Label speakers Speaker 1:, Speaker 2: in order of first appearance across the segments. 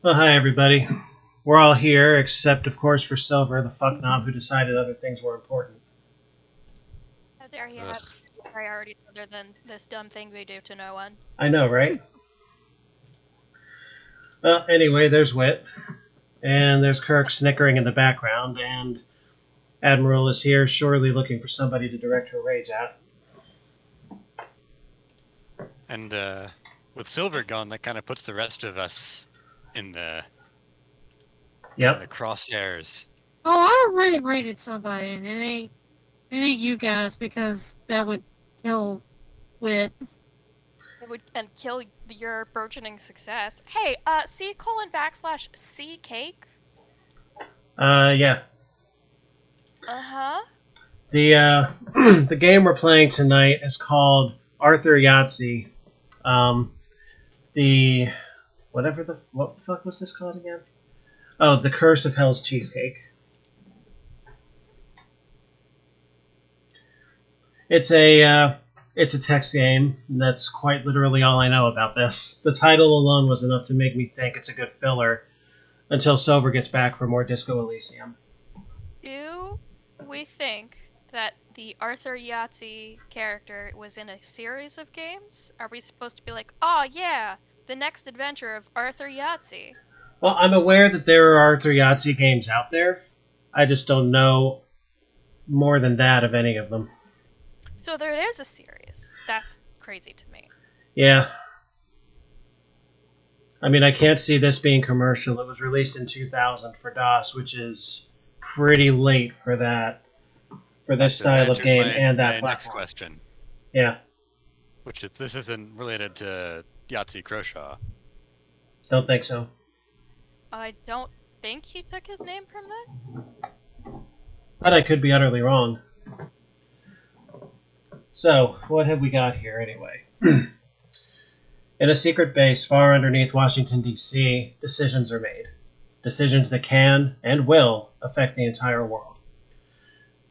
Speaker 1: Well, hi everybody. We're all here, except of course for Silver, the fucknob who decided other things were important.
Speaker 2: How dare you have priorities other than this dumb thing we do to no one?
Speaker 1: I know, right? Well, anyway, there's Wit, and there's Kirk snickering in the background, and Admiral is here, surely looking for somebody to direct her rage at.
Speaker 3: And with Silver gone, that kind of puts the rest of us in the crosshairs.
Speaker 4: Oh, I already rated somebody, and it ain't you guys, because that would kill Wit.
Speaker 2: It would and kill your burgeoning success. Hey, C:\C cake.
Speaker 1: Yeah.
Speaker 2: Uh-huh.
Speaker 1: The the game we're playing tonight is called Arthur Yahtzee. What the fuck was this called again? Oh, The Curse of Hell's Cheesecake. It's a text game, and that's quite literally all I know about this. The title alone was enough to make me think it's a good filler until Silver gets back for more Disco Elysium.
Speaker 2: Do we think that the Arthur Yahtzee character was in a series of games? Are we supposed to be like, oh yeah, the next adventure of Arthur Yahtzee?
Speaker 1: Well, I'm aware that there are Arthur Yahtzee games out there. I just don't know more than that of any of them.
Speaker 2: So there is a series. That's crazy to me.
Speaker 1: Yeah. I mean, I can't see this being commercial. It was released in 2000 for DOS, which is pretty late for that, for this style of game and that platform.
Speaker 3: Next question.
Speaker 1: Yeah.
Speaker 3: This isn't related to Yahtzee Croshaw.
Speaker 1: Don't think so.
Speaker 2: I don't think he took his name from that.
Speaker 1: But I could be utterly wrong. So, what have we got here anyway? In a secret base far underneath Washington, D.C., decisions are made. Decisions that can, and will, affect the entire world.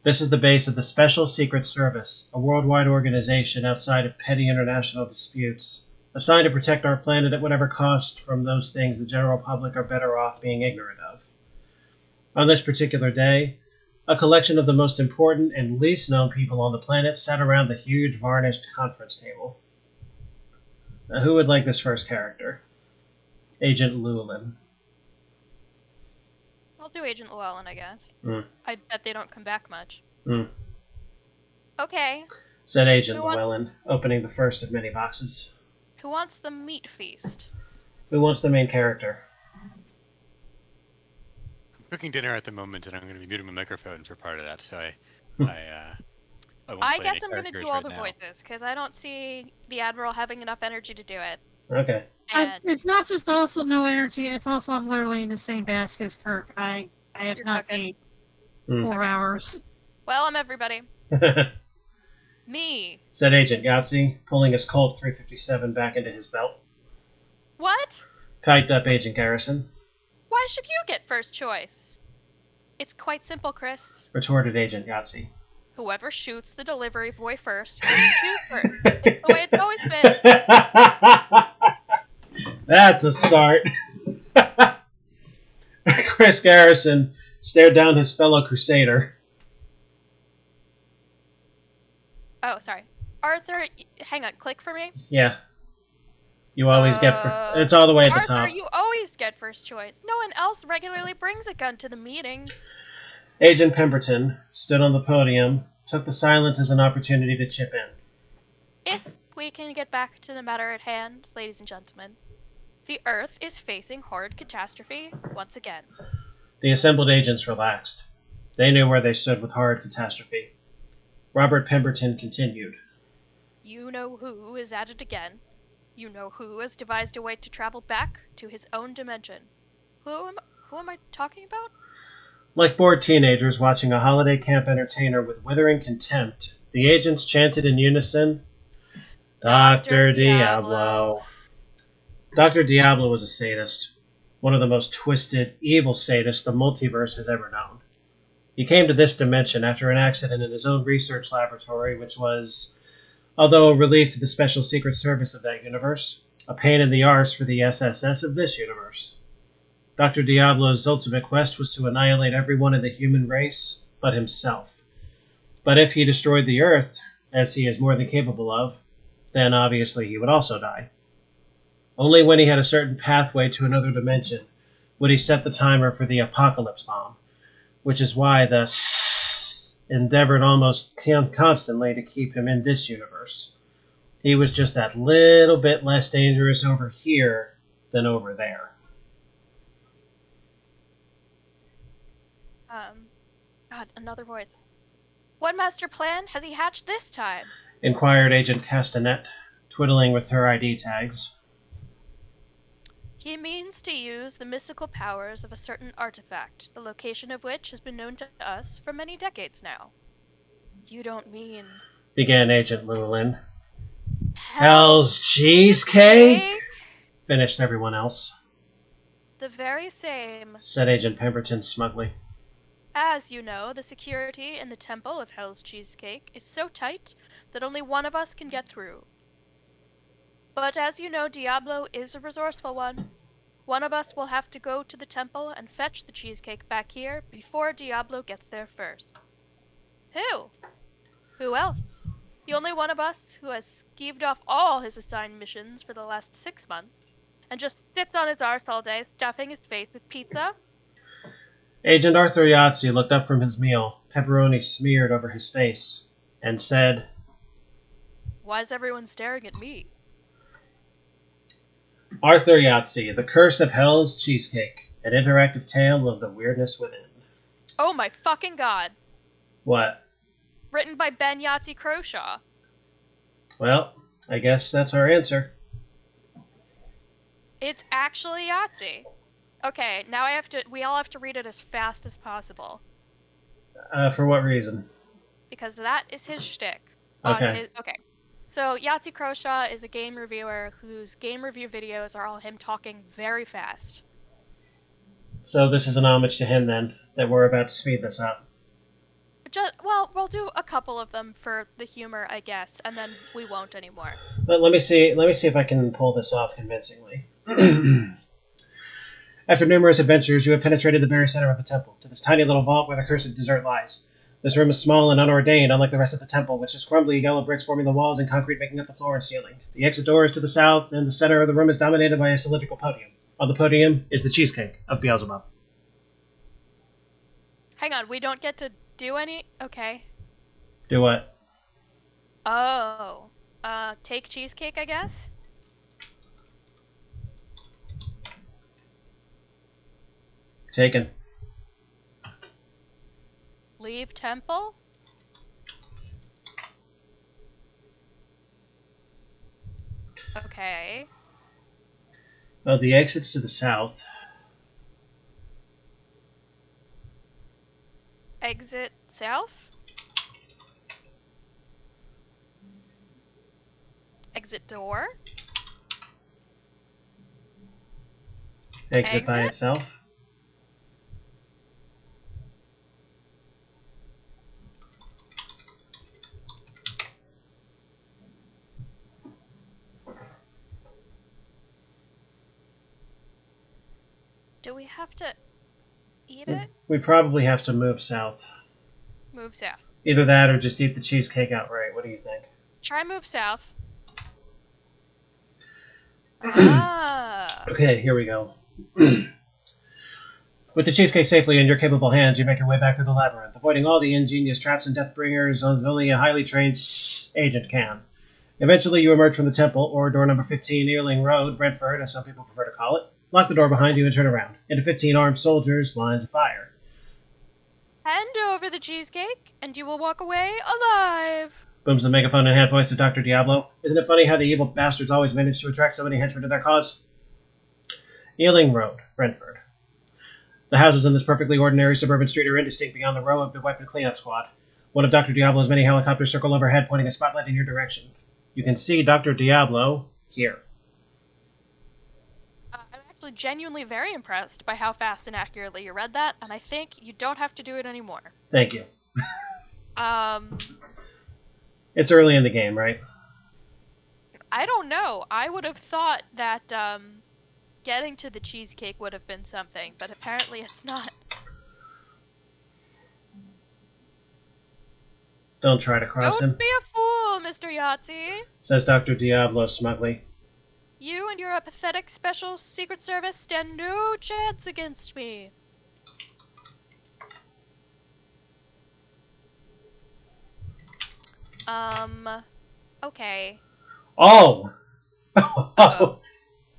Speaker 1: This is the base of the Special Secret Service, a worldwide organization outside of petty international disputes, assigned to protect our planet at whatever cost from those things the general public are better off being ignorant of. On this particular day, a collection of the most important and least known people on the planet sat around the huge varnished conference table. Now, who would like this first character? Agent Llewellyn.
Speaker 2: I'll do Agent Llewellyn, I guess.
Speaker 1: Mm.
Speaker 2: I bet they don't come back much.
Speaker 1: Mm.
Speaker 2: Okay.
Speaker 1: Said Agent Llewellyn, opening the first of many boxes.
Speaker 2: Who wants the meat feast?
Speaker 1: Who wants the main character?
Speaker 3: I'm cooking dinner at the moment, and I'm going to be muting my microphone for part of that, so I won't
Speaker 2: I guess I'm going to do all the voices, because I don't see the Admiral having enough energy to do it.
Speaker 1: Okay.
Speaker 4: It's not just also no energy, it's also I'm literally in the same basket as Kirk. I have not ate 4 hours.
Speaker 2: Well, I'm everybody. Me.
Speaker 1: Said Agent Yahtzee, pulling his Colt 357 back into his belt.
Speaker 2: What?
Speaker 1: Piped up Agent Garrison.
Speaker 2: Why should you get first choice? It's quite simple, Chris.
Speaker 1: Retorted Agent Yahtzee.
Speaker 2: Whoever shoots the delivery boy first gets to shoot first. It's the way it's always been.
Speaker 1: That's a start. Chris Garrison stared down his fellow Crusader.
Speaker 2: Oh, sorry. Arthur, hang on, click for me.
Speaker 1: Yeah. You always get it's all the way at the top.
Speaker 2: Arthur, you always get first choice. No one else regularly brings a gun to the meetings.
Speaker 1: Agent Pemberton stood on the podium, took the silence as an opportunity to chip in.
Speaker 2: If we can get back to the matter at hand, ladies and gentlemen, the Earth is facing horrid catastrophe once again.
Speaker 1: The assembled agents relaxed. They knew where they stood with horrid catastrophe. Robert Pemberton continued.
Speaker 2: You know who is at it again. You know who has devised a way to travel back to his own dimension. Who am I talking about?
Speaker 1: Like bored teenagers watching a holiday camp entertainer with withering contempt, the agents chanted in unison, Dr. Diablo. Dr. Diablo was a sadist, one of the most twisted, evil sadists the multiverse has ever known. He came to this dimension after an accident in his own research laboratory, which was, although a relief to the Special Secret Service of that universe, a pain in the arse for the SSS of this universe. Dr. Diablo's ultimate quest was to annihilate everyone in the human race but himself. But if he destroyed the Earth, as he is more than capable of, then obviously he would also die. Only when he had a certain pathway to another dimension would he set the timer for the apocalypse bomb, which is why the endeavored almost constantly to keep him in this universe. He was just that little bit less dangerous over here than over there.
Speaker 2: God, another voice. What master plan has he hatched this time?
Speaker 1: Inquired Agent Castanet, twiddling with her ID tags.
Speaker 2: He means to use the mystical powers of a certain artifact, the location of which has been known to us for many decades now. You don't mean...
Speaker 1: Began Agent Llewellyn. Hell's Cheesecake? Finished everyone else.
Speaker 2: The very same,
Speaker 1: said Agent Pemberton smugly.
Speaker 2: As you know, the security in the temple of Hell's Cheesecake is so tight that only one of us can get through. But as you know, Diablo is a resourceful one. One of us will have to go to the temple and fetch the cheesecake back here before Diablo gets there first. Who? Who else? The only one of us who has skeeved off all his assigned missions for the last 6 months and just sits on his arse all day stuffing his face with pizza?
Speaker 1: Agent Arthur Yahtzee looked up from his meal, pepperoni smeared over his face, and said,
Speaker 2: Why is everyone staring at me?
Speaker 1: Arthur Yahtzee, The Curse of Hell's Cheesecake, an interactive tale of the weirdness within.
Speaker 2: Oh my fucking god.
Speaker 1: What?
Speaker 2: Written by Ben Yahtzee Croshaw.
Speaker 1: Well, I guess that's our answer.
Speaker 2: It's actually Yahtzee. Okay, now we all have to read it as fast as possible.
Speaker 1: For what reason?
Speaker 2: Because that is his shtick.
Speaker 1: Okay.
Speaker 2: Okay. So, Yahtzee Croshaw is a game reviewer whose game review videos are all him talking very fast.
Speaker 1: So this is an homage to him, then, that we're about to speed this up.
Speaker 2: Well, we'll do a couple of them for the humor, I guess, and then we won't anymore.
Speaker 1: But let me see if I can pull this off convincingly. After numerous adventures, you have penetrated the very center of the temple, to this tiny little vault where the cursed dessert lies. This room is small and unordained, unlike the rest of the temple, which is crumbly yellow bricks forming the walls and concrete making up the floor and ceiling. The exit door is to the south, and the center of the room is dominated by a cylindrical podium. On the podium is the cheesecake of Beelzebub.
Speaker 2: Hang on, we don't get to do any? Okay.
Speaker 1: Do what?
Speaker 2: Oh. Take cheesecake, I guess?
Speaker 1: Taken.
Speaker 2: Leave temple? Okay.
Speaker 1: Oh, the exit's to the south.
Speaker 2: Exit south? Exit door?
Speaker 1: Exit by itself.
Speaker 2: Do we have to eat it?
Speaker 1: We probably have to move south.
Speaker 2: Move south.
Speaker 1: Either that or just eat the cheesecake outright. What do you think?
Speaker 2: Try move south. Ah.
Speaker 1: Okay, here we go. With the cheesecake safely in your capable hands, you make your way back through the labyrinth, avoiding all the ingenious traps and deathbringers as only a highly trained agent can. Eventually, you emerge from the temple, or door number 15, Earling Road, Brentford, as some people prefer to call it. Lock the door behind you and turn around. Into 15 armed soldiers, lines of fire.
Speaker 2: Hand over the cheesecake, and you will walk away alive.
Speaker 1: Booms the megaphone and hand voice to Dr. Diablo. Isn't it funny how the evil bastards always manage to attract so many henchmen to their cause? Ealing Road, Brentford. The houses in this perfectly ordinary suburban street are indistinct beyond the row of the weapon cleanup squad. One of Dr. Diablo's many helicopters circle overhead, pointing a spotlight in your direction. You can see Dr. Diablo here.
Speaker 2: I'm actually genuinely very impressed by how fast and accurately you read that, and I think you don't have to do it anymore.
Speaker 1: Thank you. It's early in the game, right?
Speaker 2: I don't know. I would have thought that, getting to the cheesecake would have been something, but apparently it's not.
Speaker 1: Don't try to cross him,
Speaker 2: Don't be a fool, Mr. Yahtzee!
Speaker 1: says Dr. Diablo smugly.
Speaker 2: You and your apathetic special secret service stand no chance against me. Okay.
Speaker 1: Oh!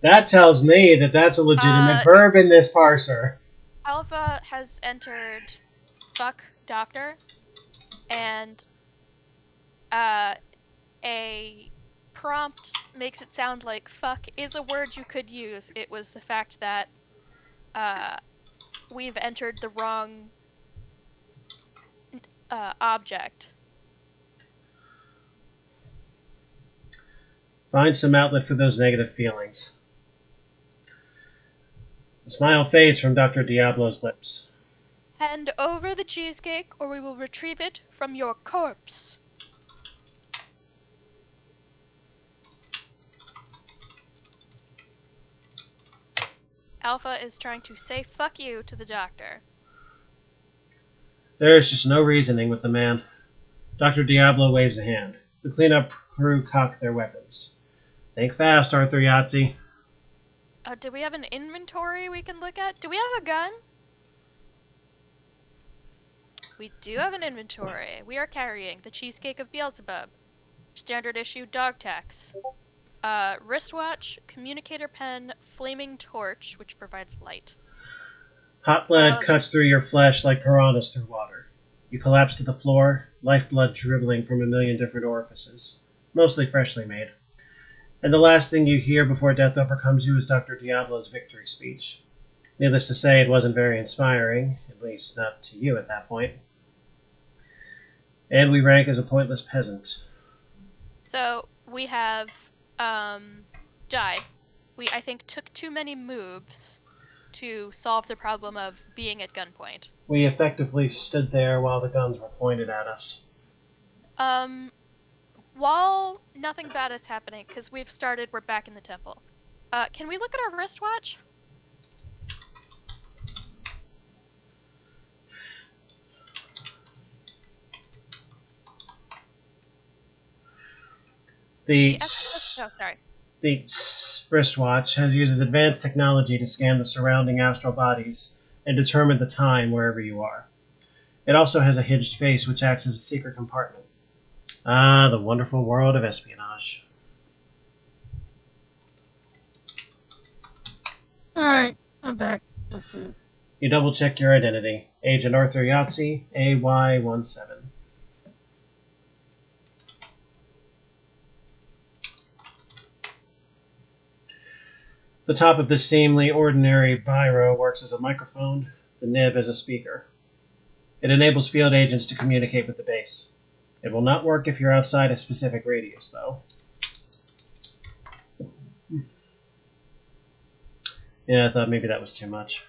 Speaker 1: That tells me that that's a legitimate verb in this parser.
Speaker 2: Alpha has entered fuck doctor, and a prompt makes it sound like fuck is a word you could use. It was the fact that we've entered the wrong object.
Speaker 1: Find some outlet for those negative feelings. The smile fades from Dr. Diablo's lips.
Speaker 2: Hand over the cheesecake, or we will retrieve it from your corpse. Alpha is trying to say fuck you to the doctor.
Speaker 1: There is just no reasoning with the man. Dr. Diablo waves a hand. The cleanup crew cock their weapons. Think fast, Arthur Yahtzee.
Speaker 2: Do we have an inventory we can look at? Do we have a gun? We do have an inventory. We are carrying the Cheesecake of Beelzebub, standard issue dog tags, wristwatch, communicator pen, flaming torch, which provides light.
Speaker 1: Hot lead cuts through your flesh like piranhas through water. You collapse to the floor, lifeblood dribbling from a million different orifices, mostly freshly made. And the last thing you hear before death overcomes you is Dr. Diablo's victory speech. Needless to say, it wasn't very inspiring, at least not to you at that point. And we rank as a pointless peasant.
Speaker 2: So, we have, died. We, I think, took too many moves to solve the problem of being at gunpoint.
Speaker 1: We effectively stood there while the guns were pointed at us.
Speaker 2: While nothing bad is happening, because we're back in the temple. Can we look at our wristwatch?
Speaker 1: The wristwatch uses advanced technology to scan the surrounding astral bodies and determine the time wherever you are. It also has a hinged face which acts as a secret compartment. Ah, the wonderful world of espionage.
Speaker 4: Alright, I'm back.
Speaker 1: You double-check your identity. Agent Arthur Yahtzee, AY-17. The top of this seemingly ordinary biro works as a microphone, the nib as a speaker. It enables field agents to communicate with the base. It will not work if you're outside a specific radius, though. Yeah, I thought maybe that was too much.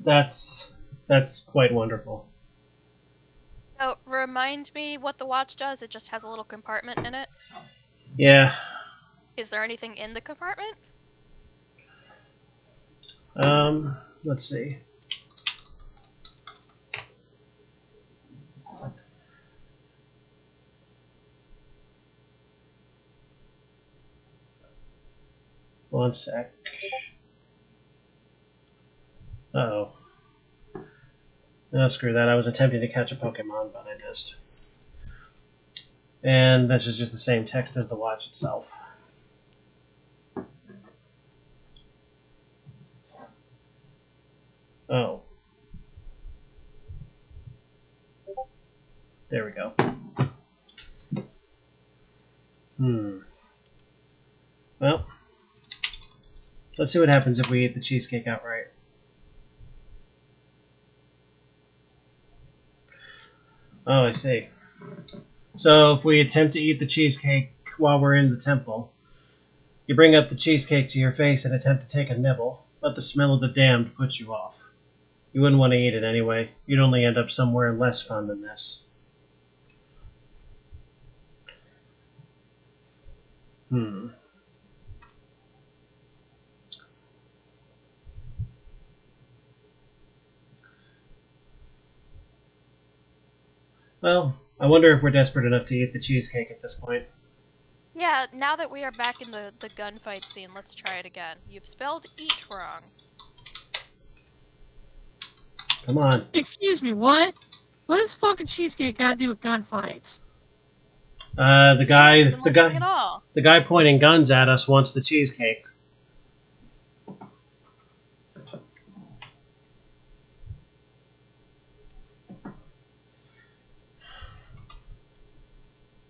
Speaker 1: That's quite wonderful.
Speaker 2: Oh, remind me what the watch does. It just has a little compartment in it.
Speaker 1: Yeah.
Speaker 2: Is there anything in the compartment?
Speaker 1: Let's see. One sec. Uh-oh. No, screw that. I was attempting to catch a Pokemon, but I missed. And this is just the same text as the watch itself. Oh. There we go. Well, let's see what happens if we eat the cheesecake outright. Oh, I see. So if we attempt to eat the cheesecake while we're in the temple, you bring up the cheesecake to your face and attempt to take a nibble, but the smell of the damned puts you off. You wouldn't want to eat it anyway. You'd only end up somewhere less fun than this. Well, I wonder if we're desperate enough to eat the cheesecake at this point.
Speaker 2: Yeah, now that we are back in the gunfight scene, let's try it again. You've spelled eat wrong.
Speaker 1: Come on.
Speaker 4: Excuse me, what? What does fucking cheesecake got to do with gunfights?
Speaker 1: The guy pointing guns at us wants the cheesecake.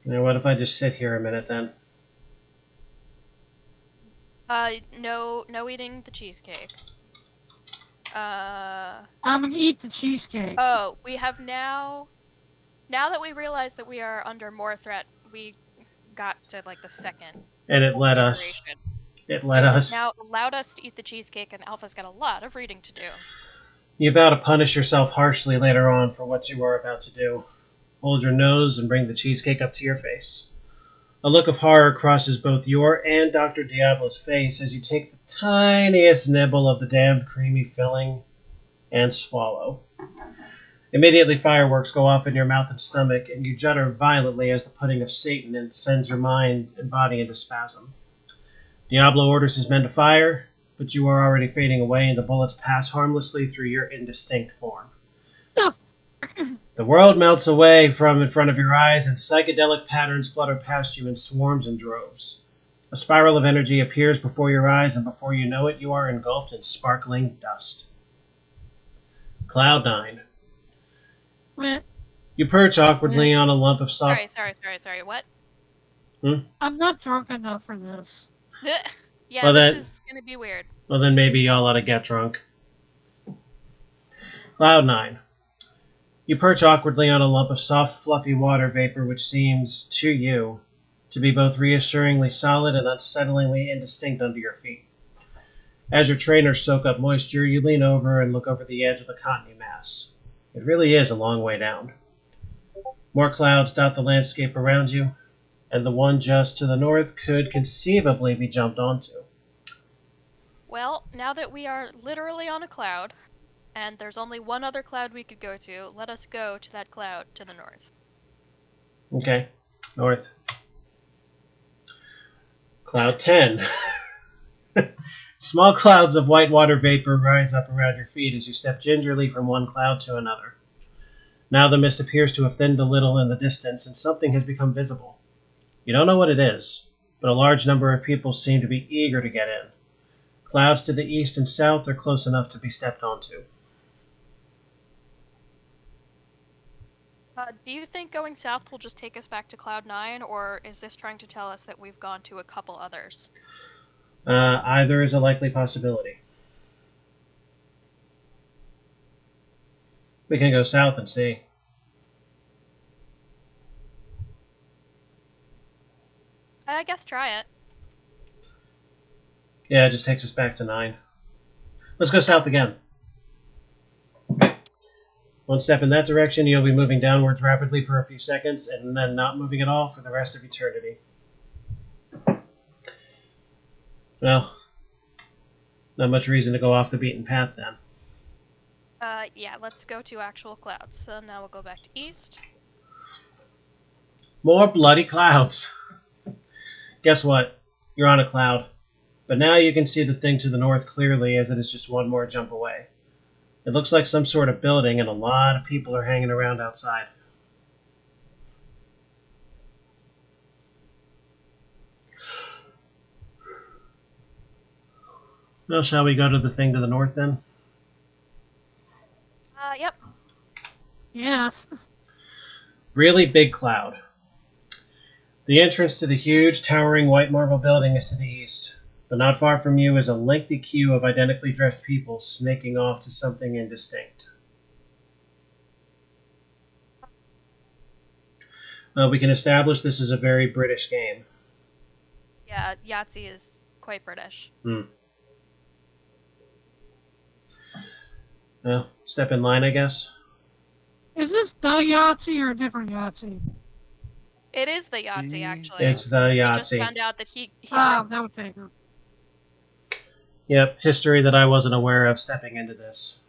Speaker 1: Now, what if I just sit here a minute then?
Speaker 2: No eating the cheesecake.
Speaker 4: I'm gonna eat the cheesecake.
Speaker 2: Oh, we have now that we realize that we are under more threat, we got to, like, the second.
Speaker 1: And it let us. It let us.
Speaker 2: Now allowed us to eat the cheesecake, and Alpha's got a lot of reading to do.
Speaker 1: You vow to punish yourself harshly later on for what you are about to do. Hold your nose and bring the cheesecake up to your face. A look of horror crosses both your and Dr. Diablo's face as you take the tiniest nibble of the damned creamy filling and swallow. Immediately fireworks go off in your mouth and stomach, and you judder violently as the pudding of Satan sends your mind and body into spasm. Diablo orders his men to fire, but you are already fading away and the bullets pass harmlessly through your indistinct form. The world melts away from in front of your eyes, and psychedelic patterns flutter past you in swarms and droves. A spiral of energy appears before your eyes, and before you know it, you are engulfed in sparkling dust. Cloud 9.
Speaker 4: What?
Speaker 1: You perch awkwardly on a lump of soft...
Speaker 2: Sorry, what?
Speaker 4: I'm not drunk enough for this.
Speaker 2: Yeah, well, this is gonna be weird.
Speaker 1: Well, then maybe y'all ought to get drunk. Cloud 9. You perch awkwardly on a lump of soft, fluffy water vapor which seems, to you, to be both reassuringly solid and unsettlingly indistinct under your feet. As your trainers soak up moisture, you lean over and look over the edge of the cottony mass. It really is a long way down. More clouds dot the landscape around you, and the one just to the north could conceivably be jumped onto.
Speaker 2: Well, now that we are literally on a cloud, and there's only one other cloud we could go to, let us go to that cloud to the north.
Speaker 1: Okay, north. Cloud 10. Small clouds of white water vapor rise up around your feet as you step gingerly from one cloud to another. Now the mist appears to have thinned a little in the distance, and something has become visible. You don't know what it is, but a large number of people seem to be eager to get in. Clouds to the east and south are close enough to be stepped onto.
Speaker 2: Do you think going south will just take us back to Cloud 9, or is this trying to tell us that we've gone to a couple others?
Speaker 1: Either is a likely possibility. We can go south and see.
Speaker 2: I guess try it.
Speaker 1: Yeah, it just takes us back to 9. Let's go south again. One step in that direction, you'll be moving downwards rapidly for a few seconds, and then not moving at all for the rest of eternity. Well, not much reason to go off the beaten path then.
Speaker 2: Yeah, let's go to actual clouds. So now we'll go back to east.
Speaker 1: More bloody clouds. Guess what? You're on a cloud. But now you can see the thing to the north clearly, as it is just one more jump away. It looks like some sort of building, and a lot of people are hanging around outside. Well, shall we go to the thing to the north then?
Speaker 2: Yep.
Speaker 4: Yes.
Speaker 1: Really big cloud. The entrance to the huge, towering white marble building is to the east, but not far from you is a lengthy queue of identically dressed people snaking off to something indistinct. We can establish this is a very British game.
Speaker 2: Yeah, Yahtzee is quite British.
Speaker 1: Well, step in line, I guess.
Speaker 4: Is this the Yahtzee or a different Yahtzee?
Speaker 2: It is the Yahtzee, actually.
Speaker 1: It's the
Speaker 2: We just
Speaker 1: Yahtzee.
Speaker 2: found out that he
Speaker 4: Oh, that would take her.
Speaker 1: Yep, history that I wasn't aware of stepping into this.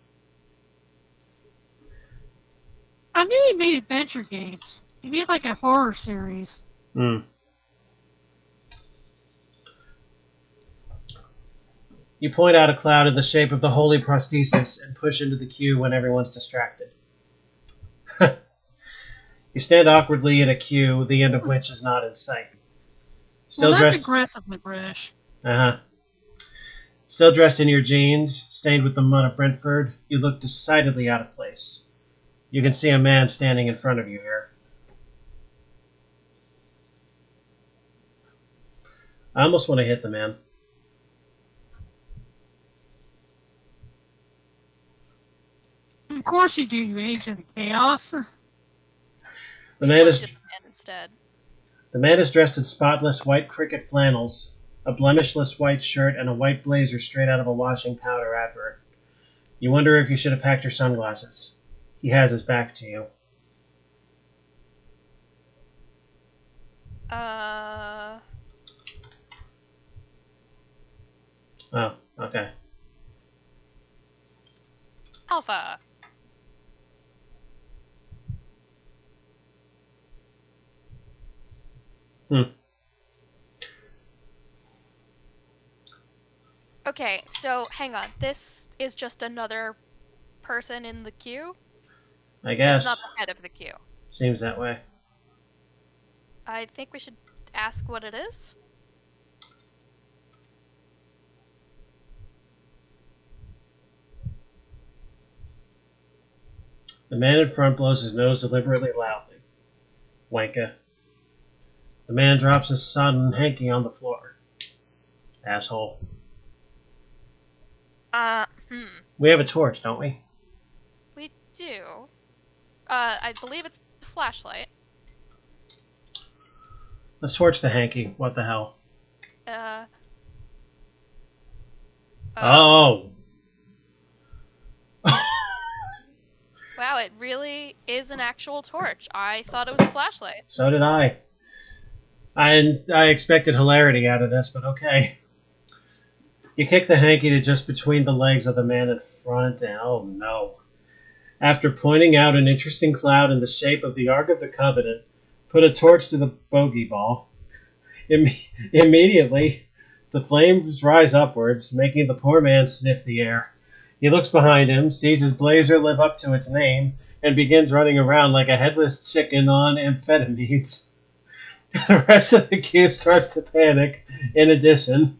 Speaker 4: I knew he made adventure games. He made like a horror series.
Speaker 1: Hmm. You point out a cloud in the shape of the holy prosthesis and push into the queue when everyone's distracted. You stand awkwardly in a queue, the end of which is not in sight. Still
Speaker 4: Well, that's
Speaker 1: dressed.
Speaker 4: aggressively British.
Speaker 1: Uh-huh. Still dressed in your jeans, stained with the mud of Brentford, you look decidedly out of place. You can see a man standing in front of you here. I almost want to hit the man.
Speaker 4: Of course you do, you agent of chaos.
Speaker 1: The man
Speaker 2: looked
Speaker 1: is
Speaker 2: at the man instead.
Speaker 1: the man is dressed in spotless white cricket flannels, a blemishless white shirt, and a white blazer straight out of a washing powder advert. You wonder if you should have packed your sunglasses. He has his back to you. Oh, okay.
Speaker 2: Alpha. Okay, so hang on. This is just another person in the queue?
Speaker 1: I guess.
Speaker 2: It's not the head of the queue.
Speaker 1: Seems that way.
Speaker 2: I think we should ask what it is.
Speaker 1: The man in front blows his nose deliberately loudly. Wanka. The man drops his sodden hanky on the floor. Asshole. We have a torch, don't we?
Speaker 2: We do. I believe it's a flashlight.
Speaker 1: Let's torch the hanky. What the hell? Oh!
Speaker 2: Wow, it really is an actual torch. I thought it was a flashlight.
Speaker 1: So did I. I expected hilarity out of this, but okay. You kick the hanky to just between the legs of the man in front, and oh no. After pointing out an interesting cloud in the shape of the Ark of the Covenant, put a torch to the bogey ball. Immediately, the flames rise upwards, making the poor man sniff the air. He looks behind him, sees his blazer live up to its name, and begins running around like a headless chicken on amphetamines. The rest of the queue starts to panic, in addition,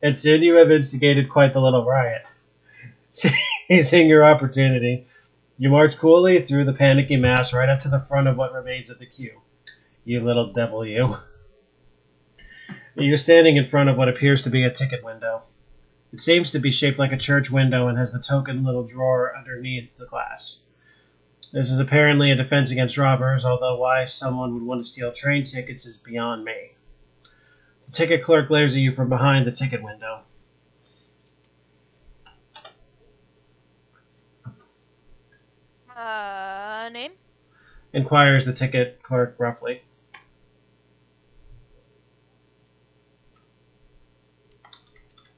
Speaker 1: and soon you have instigated quite the little riot. Seizing your opportunity, you march coolly through the panicky mass right up to the front of what remains of the queue. You little devil, you. You're standing in front of what appears to be a ticket window. It seems to be shaped like a church window and has the token little drawer underneath the glass. This is apparently a defense against robbers, although why someone would want to steal train tickets is beyond me. The ticket clerk glares at you from behind the ticket window.
Speaker 2: Name?
Speaker 1: Inquires the ticket clerk roughly.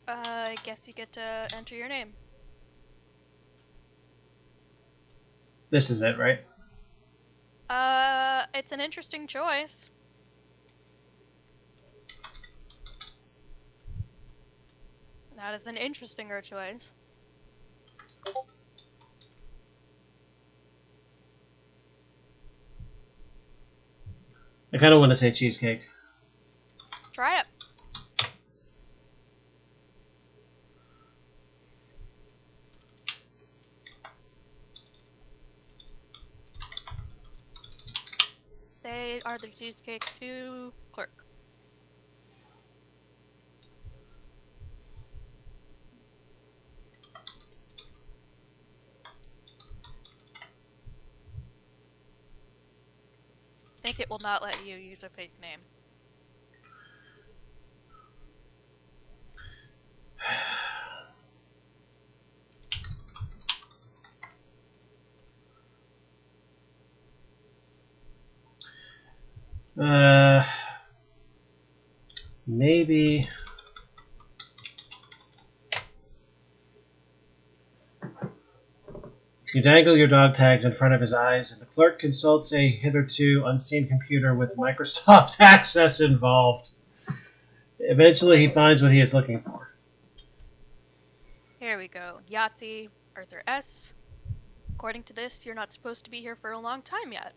Speaker 2: I guess you get to enter your name.
Speaker 1: This is it, right?
Speaker 2: It's an interesting choice. That is an interestinger choice.
Speaker 1: I kind of want to say cheesecake.
Speaker 2: Try it. They are the Cheesecake to clerk. I think it will not let you use a fake name.
Speaker 1: Maybe... You dangle your dog tags in front of his eyes, and the clerk consults a hitherto unseen computer with Microsoft Access involved. Eventually, he finds what he is looking for.
Speaker 2: Here we go. Yahtzee, Arthur S. According to this, you're not supposed to be here for a long time yet.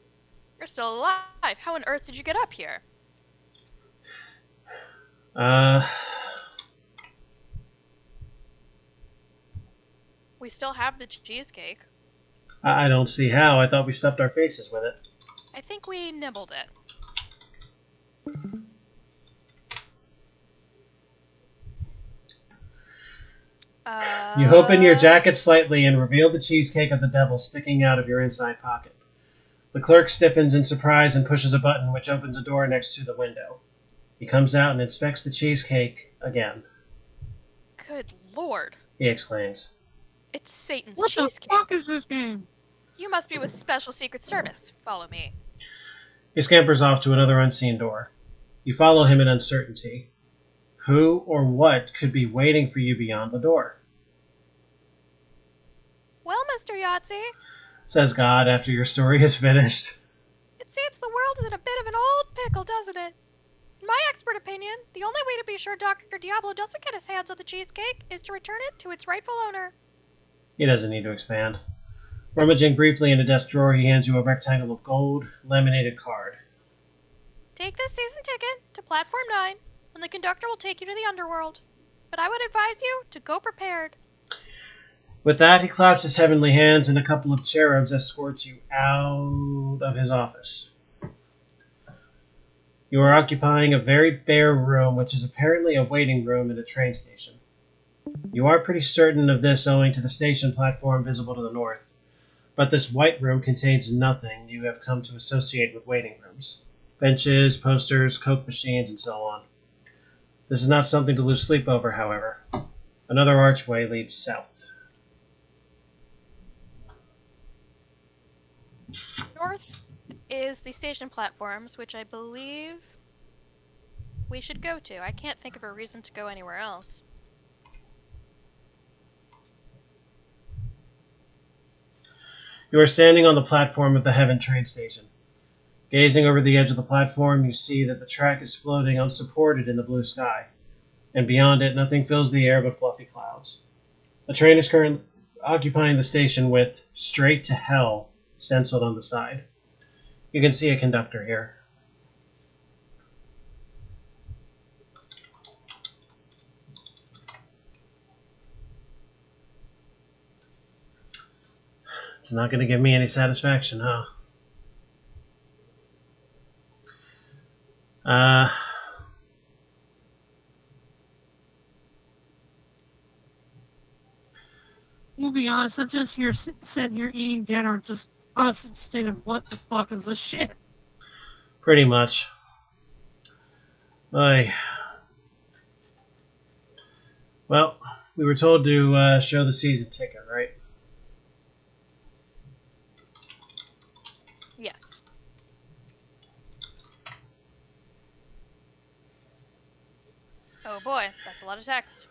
Speaker 2: You're still alive. How on earth did you get up here? We still have the cheesecake.
Speaker 1: I don't see how. I thought we stuffed our faces with it.
Speaker 2: I think we nibbled it.
Speaker 1: You open your jacket slightly and reveal the cheesecake of the devil sticking out of your inside pocket. The clerk stiffens in surprise and pushes a button which opens a door next to the window. He comes out and inspects the cheesecake again.
Speaker 2: Good lord.
Speaker 1: He exclaims.
Speaker 2: It's Satan's
Speaker 4: What
Speaker 2: cheesecake.
Speaker 4: the fuck is this game?
Speaker 2: You must be with Special Secret Service. Follow me.
Speaker 1: He scampers off to another unseen door. You follow him in uncertainty. Who or what could be waiting for you beyond the door?
Speaker 2: Well, Mr. Yahtzee,
Speaker 1: Says God after your story is finished.
Speaker 2: it seems the world is in a bit of an old pickle, doesn't it? In my expert opinion, the only way to be sure Dr. Diablo doesn't get his hands on the cheesecake is to return it to its rightful owner.
Speaker 1: He doesn't need to expand. Rummaging briefly in a desk drawer, he hands you a rectangle of gold, laminated card.
Speaker 2: Take this season ticket to Platform 9, and the conductor will take you to the underworld. But I would advise you to go prepared.
Speaker 1: With that, he claps his heavenly hands, and a couple of cherubs escort you out of his office. You are occupying a very bare room, which is apparently a waiting room at a train station. You are pretty certain of this owing to the station platform visible to the north. But this white room contains nothing you have come to associate with waiting rooms. Benches, posters, Coke machines, and so on. This is not something to lose sleep over, however. Another archway leads south.
Speaker 2: North is the station platforms, which I believe we should go to. I can't think of a reason to go anywhere else.
Speaker 1: You are standing on the platform of the Heaven train station. Gazing over the edge of the platform, you see that the track is floating unsupported in the blue sky, and beyond it, nothing fills the air but fluffy clouds. A train is currently occupying the station with "Straight to Hell" stenciled on the side. You can see a conductor here. It's not going to give me any satisfaction, huh?
Speaker 4: We'll be honest, I'm just here sitting here eating dinner, just us instead of what the fuck is this shit?
Speaker 1: Pretty much. Well, we were told to show the season ticket, right?
Speaker 2: Yes. Oh boy, that's a lot of text.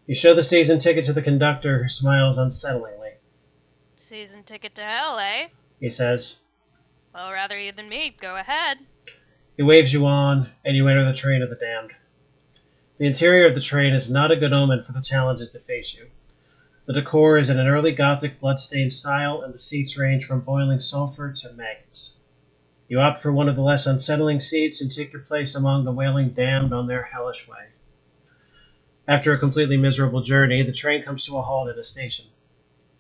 Speaker 1: You show the season ticket to the conductor, who smiles unsettlingly.
Speaker 2: Season ticket to hell, eh?
Speaker 1: He says.
Speaker 2: Well, rather you than me. Go ahead.
Speaker 1: He waves you on, and you enter the train of the damned. The interior of the train is not a good omen for the challenges that face you. The decor is in an early Gothic bloodstained style, and the seats range from boiling sulfur to maggots. You opt for one of the less unsettling seats and take your place among the wailing damned on their hellish way. After a completely miserable journey, the train comes to a halt at a station.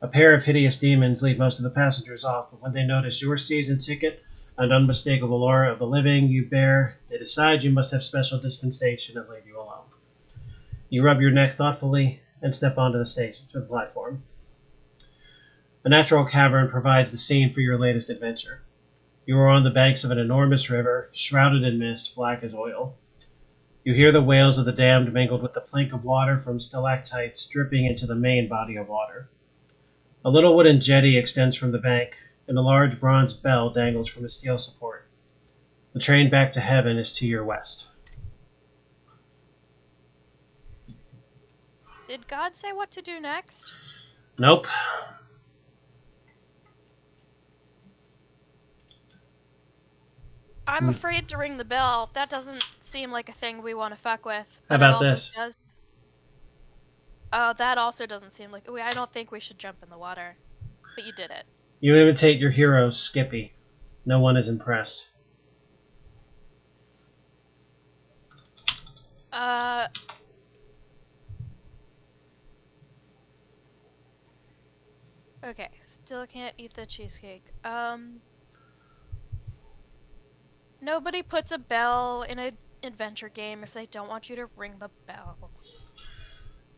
Speaker 1: A pair of hideous demons lead most of the passengers off, but when they notice your season ticket and unmistakable aura of the living you bear, they decide you must have special dispensation and leave you alone. You rub your neck thoughtfully and step onto the station to the platform. A natural cavern provides the scene for your latest adventure. You are on the banks of an enormous river, shrouded in mist, black as oil. You hear the wails of the damned mingled with the plink of water from stalactites dripping into the main body of water. A little wooden jetty extends from the bank, and a large bronze bell dangles from a steel support. The train back to heaven is to your west.
Speaker 2: Did God say what to do next?
Speaker 1: Nope.
Speaker 2: I'm afraid to ring the bell. That doesn't seem like a thing we want to fuck with.
Speaker 1: How
Speaker 2: But
Speaker 1: about
Speaker 2: it also
Speaker 1: this?
Speaker 2: does. Oh, that also doesn't seem like. I don't think we should jump in the water. But you did it.
Speaker 1: You imitate your hero, Skippy. No one is impressed.
Speaker 2: Okay, still can't eat the cheesecake. Nobody puts a bell in an adventure game if they don't want you to ring the bell.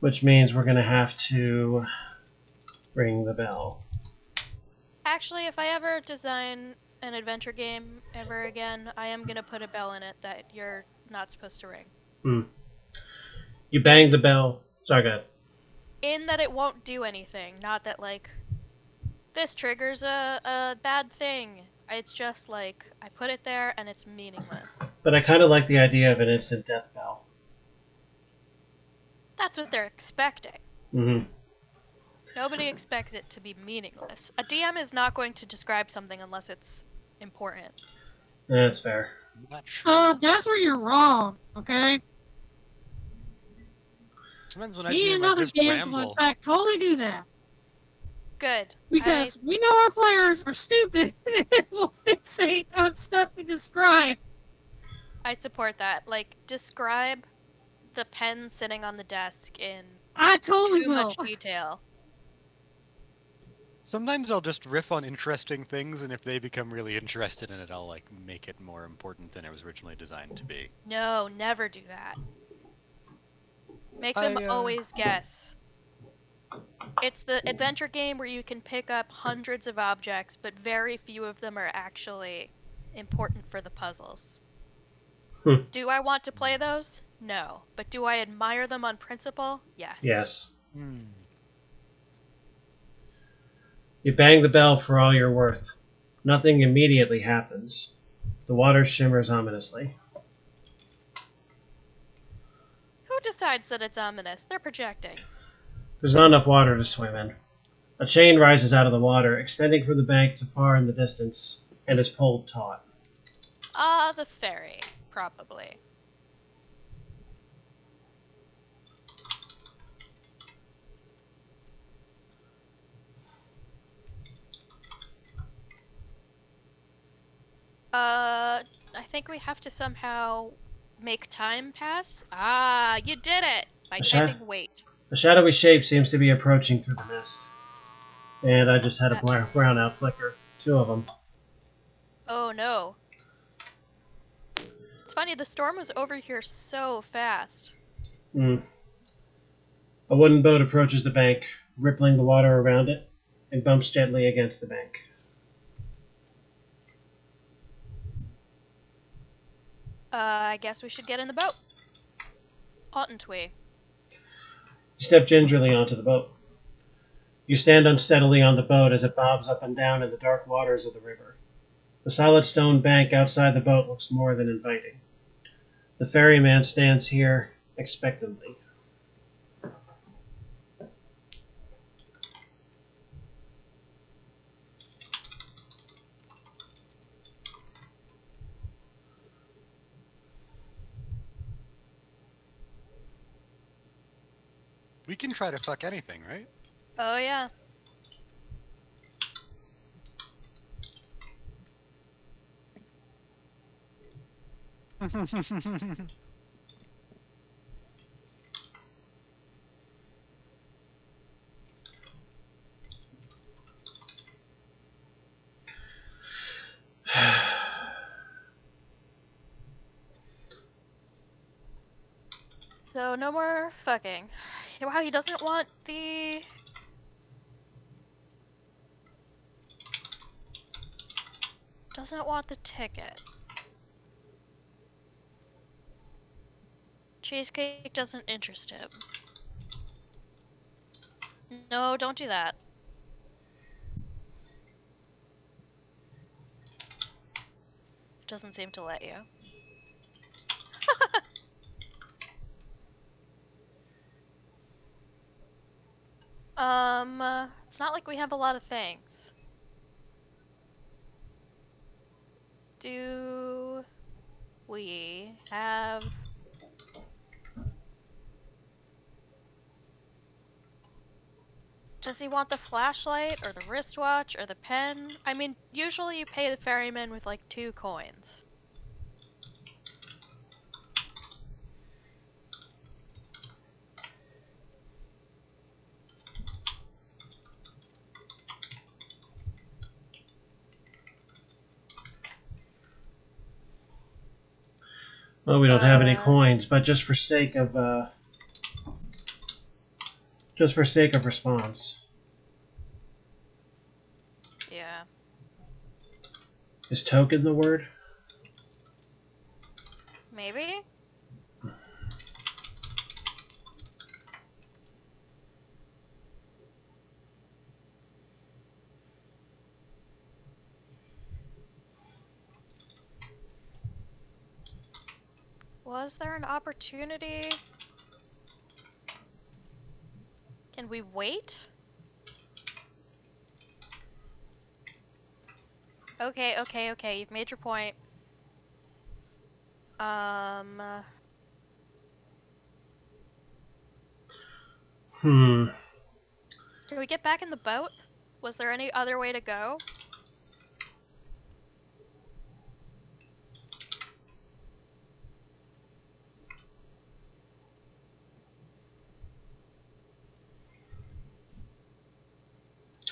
Speaker 1: Which means we're going to have to ring the bell.
Speaker 2: Actually, if I ever design an adventure game ever again, I am gonna put a bell in it that you're not supposed to ring.
Speaker 1: You bang the bell. Sorry, go ahead.
Speaker 2: In that it won't do anything, not that, like, this triggers a bad thing. It's just, like, I put it there and it's meaningless.
Speaker 1: But I kind of like the idea of an instant death bell.
Speaker 2: That's what they're expecting.
Speaker 1: Mm-hmm.
Speaker 2: Nobody expects it to be meaningless. A DM is not going to describe something unless it's important.
Speaker 1: That's fair.
Speaker 3: Not true.
Speaker 4: That's where you're wrong, okay?
Speaker 3: Sometimes when I
Speaker 4: Me
Speaker 3: do
Speaker 4: and
Speaker 3: my
Speaker 4: other
Speaker 3: just
Speaker 4: games will in
Speaker 3: ramble.
Speaker 4: fact totally do that.
Speaker 2: Good.
Speaker 4: Because we know our players are stupid and will fixate on stuff we describe.
Speaker 2: I support that. Like, describe the pen sitting on the desk in
Speaker 4: I totally
Speaker 2: too
Speaker 4: will.
Speaker 2: much detail.
Speaker 3: Sometimes I'll just riff on interesting things, and if they become really interested in it, I'll like make it more important than it was originally designed to be.
Speaker 2: No, never do that. Make them always guess. It's the adventure game where you can pick up hundreds of objects, but very few of them are actually important for the puzzles. Do I want to play those? No. But do I admire them on principle? Yes.
Speaker 1: Yes. You bang the bell for all you're worth. Nothing immediately happens. The water shimmers ominously.
Speaker 2: Who decides that it's ominous? They're projecting.
Speaker 1: There's not enough water to swim in. A chain rises out of the water, extending from the bank to far in the distance, and is pulled taut.
Speaker 2: The ferry, probably. I think we have to somehow make time pass. Ah, you did it! By typing wait.
Speaker 1: A shadowy shape seems to be approaching through the mist. And I just had a brownout flicker. 2 of them.
Speaker 2: Oh no. It's funny, the storm was over here so fast.
Speaker 1: A wooden boat approaches the bank, rippling the water around it, and bumps gently against the bank.
Speaker 2: I guess we should get in the boat. Oughtn't we?
Speaker 1: You step gingerly onto the boat. You stand unsteadily on the boat as it bobs up and down in the dark waters of the river. The solid stone bank outside the boat looks more than inviting. The ferryman stands here expectantly.
Speaker 3: We can try to fuck anything, right?
Speaker 2: Oh yeah. So no more fucking. Wow, he doesn't want the... Doesn't want the ticket. Cheesecake doesn't interest him. No, don't do that. doesn't seem to let you. It's not like we have a lot of things. Do we have... Does he want the flashlight, or the wristwatch, or the pen? I mean, usually you pay the ferryman with like 2 coins.
Speaker 1: Well, we don't have any coins, but just for sake of response.
Speaker 2: Yeah.
Speaker 1: Is token the word?
Speaker 2: Maybe? Was there an opportunity? Can we wait? Okay, you've made your point.
Speaker 1: Hmm.
Speaker 2: Can we get back in the boat? Was there any other way to go?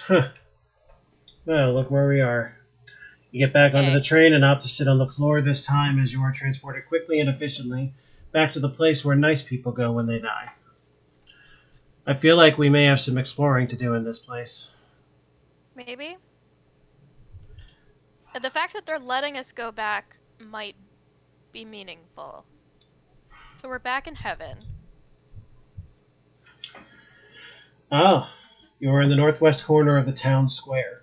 Speaker 1: Huh. Well, look where we are. You get back onto the train and opt to sit on the floor this time as you are transported quickly and efficiently back to the place where nice people go when they die. I feel like we may have some exploring to do in this place.
Speaker 2: Maybe? The fact that they're letting us go back might be meaningful. So we're back in heaven.
Speaker 1: Oh, you are in the northwest corner of the town square.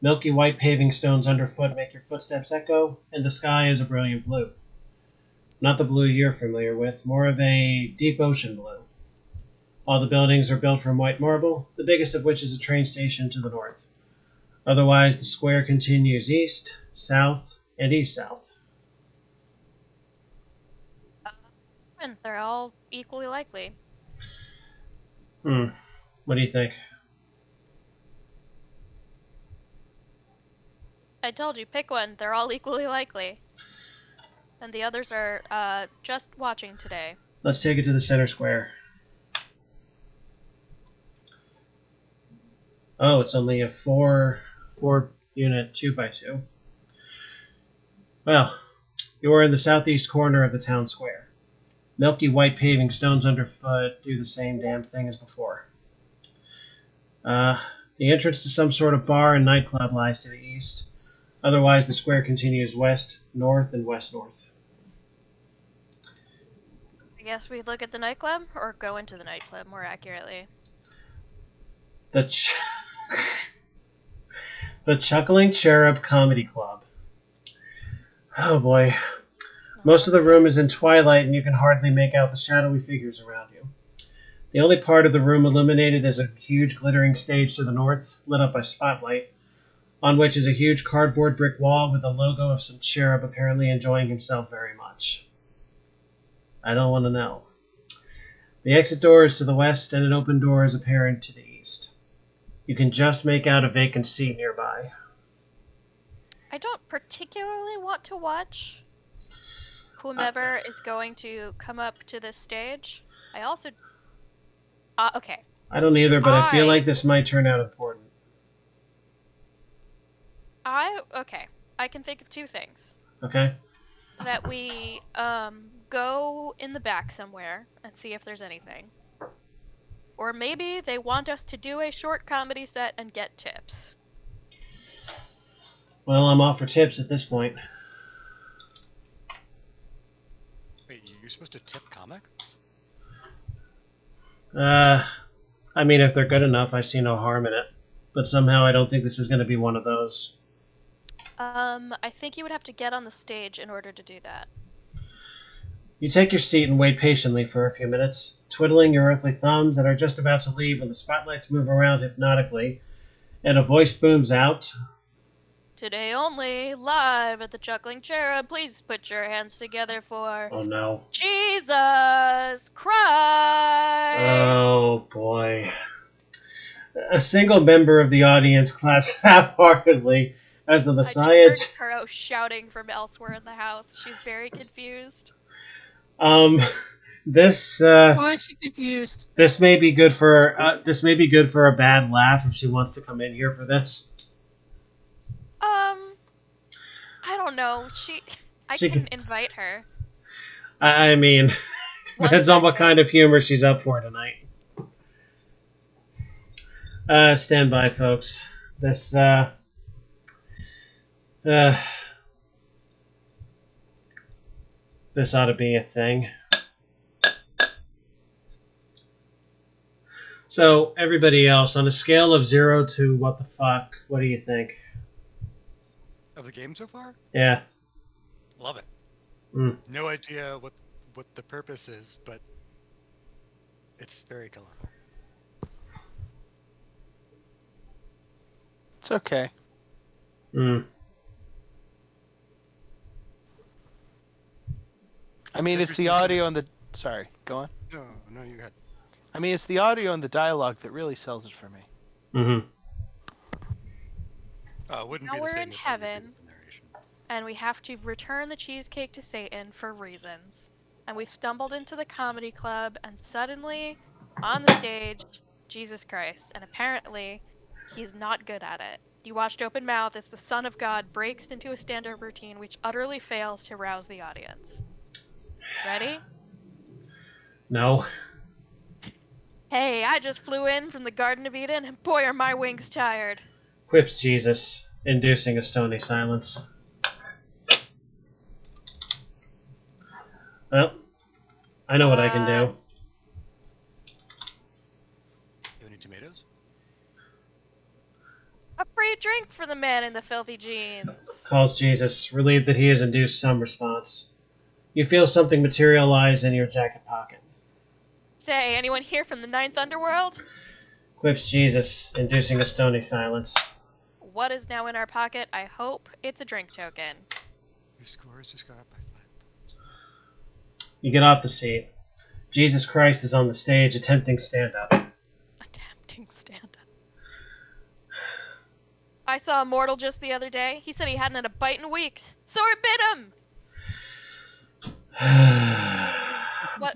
Speaker 1: Milky white paving stones underfoot make your footsteps echo, and the sky is a brilliant blue. Not the blue you're familiar with, more of a deep ocean blue. All the buildings are built from white marble, the biggest of which is a train station to the north. Otherwise, the square continues east, south, and east-south.
Speaker 2: And they're all equally likely.
Speaker 1: What do you think?
Speaker 2: I told you, pick one. They're all equally likely. And the others are just watching today.
Speaker 1: Let's take it to the center square. Oh, it's only a four unit 2x2. Well, you are in the southeast corner of the town square. Milky white paving stones underfoot do the same damn thing as before. The entrance to some sort of bar and nightclub lies to the east. Otherwise, the square continues west, north, and west-north.
Speaker 2: I guess we look at the nightclub, or go into the nightclub, more accurately.
Speaker 1: The Chuckling Cherub Comedy Club. Oh boy. Most of the room is in twilight and you can hardly make out the shadowy figures around you. The only part of the room illuminated is a huge glittering stage to the north, lit up by spotlight, on which is a huge cardboard brick wall with the logo of some cherub apparently enjoying himself very much. I don't want to know. The exit door is to the west and an open door is apparent to the east. You can just make out a vacant seat nearby.
Speaker 2: I don't particularly want to watch whomever is going to come up to this stage. I also... okay.
Speaker 1: I don't either, but I feel like this might turn out important.
Speaker 2: Okay. I can think of 2 things.
Speaker 1: Okay.
Speaker 2: That we go in the back somewhere and see if there's anything. Or maybe they want us to do a short comedy set and get tips.
Speaker 1: Well, I'm off for tips at this point.
Speaker 3: Wait, you're supposed to tip comics?
Speaker 1: I mean, if they're good enough, I see no harm in it. But somehow I don't think this is going to be one of those.
Speaker 2: I think you would have to get on the stage in order to do that.
Speaker 1: You take your seat and wait patiently for a few minutes, twiddling your earthly thumbs and are just about to leave when the spotlights move around hypnotically, and a voice booms out.
Speaker 2: Today only, live at the Chuckling Cherub, please put your hands together for
Speaker 1: Oh no.
Speaker 2: Jesus Christ!
Speaker 1: Oh boy. A single member of the audience claps half-heartedly as the Messiah...
Speaker 2: I just heard Kuro shouting from elsewhere in the house. She's very confused.
Speaker 1: This
Speaker 4: Why is she confused?
Speaker 1: this may be good for a bad laugh if she wants to come in here for this.
Speaker 2: I don't know. I can invite her.
Speaker 1: I mean, depends on what kind of humor she's up for tonight. Stand by, folks. This this ought to be a thing. So, everybody else, on a scale of 0 to what the fuck, what do you think?
Speaker 3: Of the game so far?
Speaker 1: Yeah.
Speaker 3: Love it. No idea what the purpose is, but it's very colorful.
Speaker 5: It's okay. I mean, it's the audio and the... Sorry, go on.
Speaker 3: No, you got...
Speaker 5: I mean, it's the audio and the dialogue that really sells it for me.
Speaker 1: Mm-hmm.
Speaker 3: Oh, it wouldn't
Speaker 2: Now
Speaker 3: be the
Speaker 2: we're
Speaker 3: same
Speaker 2: in
Speaker 3: if I didn't
Speaker 2: heaven,
Speaker 3: do the narration.
Speaker 2: and we have to return the cheesecake to Satan for reasons. And we've stumbled into the comedy club, and suddenly, on the stage, Jesus Christ. And apparently, he's not good at it. You watched open mouth as the Son of God breaks into a stand-up routine which utterly fails to rouse the audience. Ready?
Speaker 1: No.
Speaker 2: Hey, I just flew in from the Garden of Eden, and boy are my wings tired.
Speaker 1: Quips Jesus, inducing a stony silence. Well, I know what I can do.
Speaker 3: You have any tomatoes?
Speaker 2: A free drink for the man in the filthy jeans.
Speaker 1: Calls Jesus, relieved that he has induced some response. You feel something materialize in your jacket pocket.
Speaker 2: Say, anyone here from the Ninth Underworld?
Speaker 1: Quips Jesus, inducing a stony silence.
Speaker 2: What is now in our pocket? I hope it's a drink token.
Speaker 3: Your scores just got up by 5 points.
Speaker 1: You get off the seat. Jesus Christ is on the stage attempting stand-up.
Speaker 2: Attempting stand-up. I saw a mortal just the other day. He said he hadn't had a bite in weeks, so I bit him!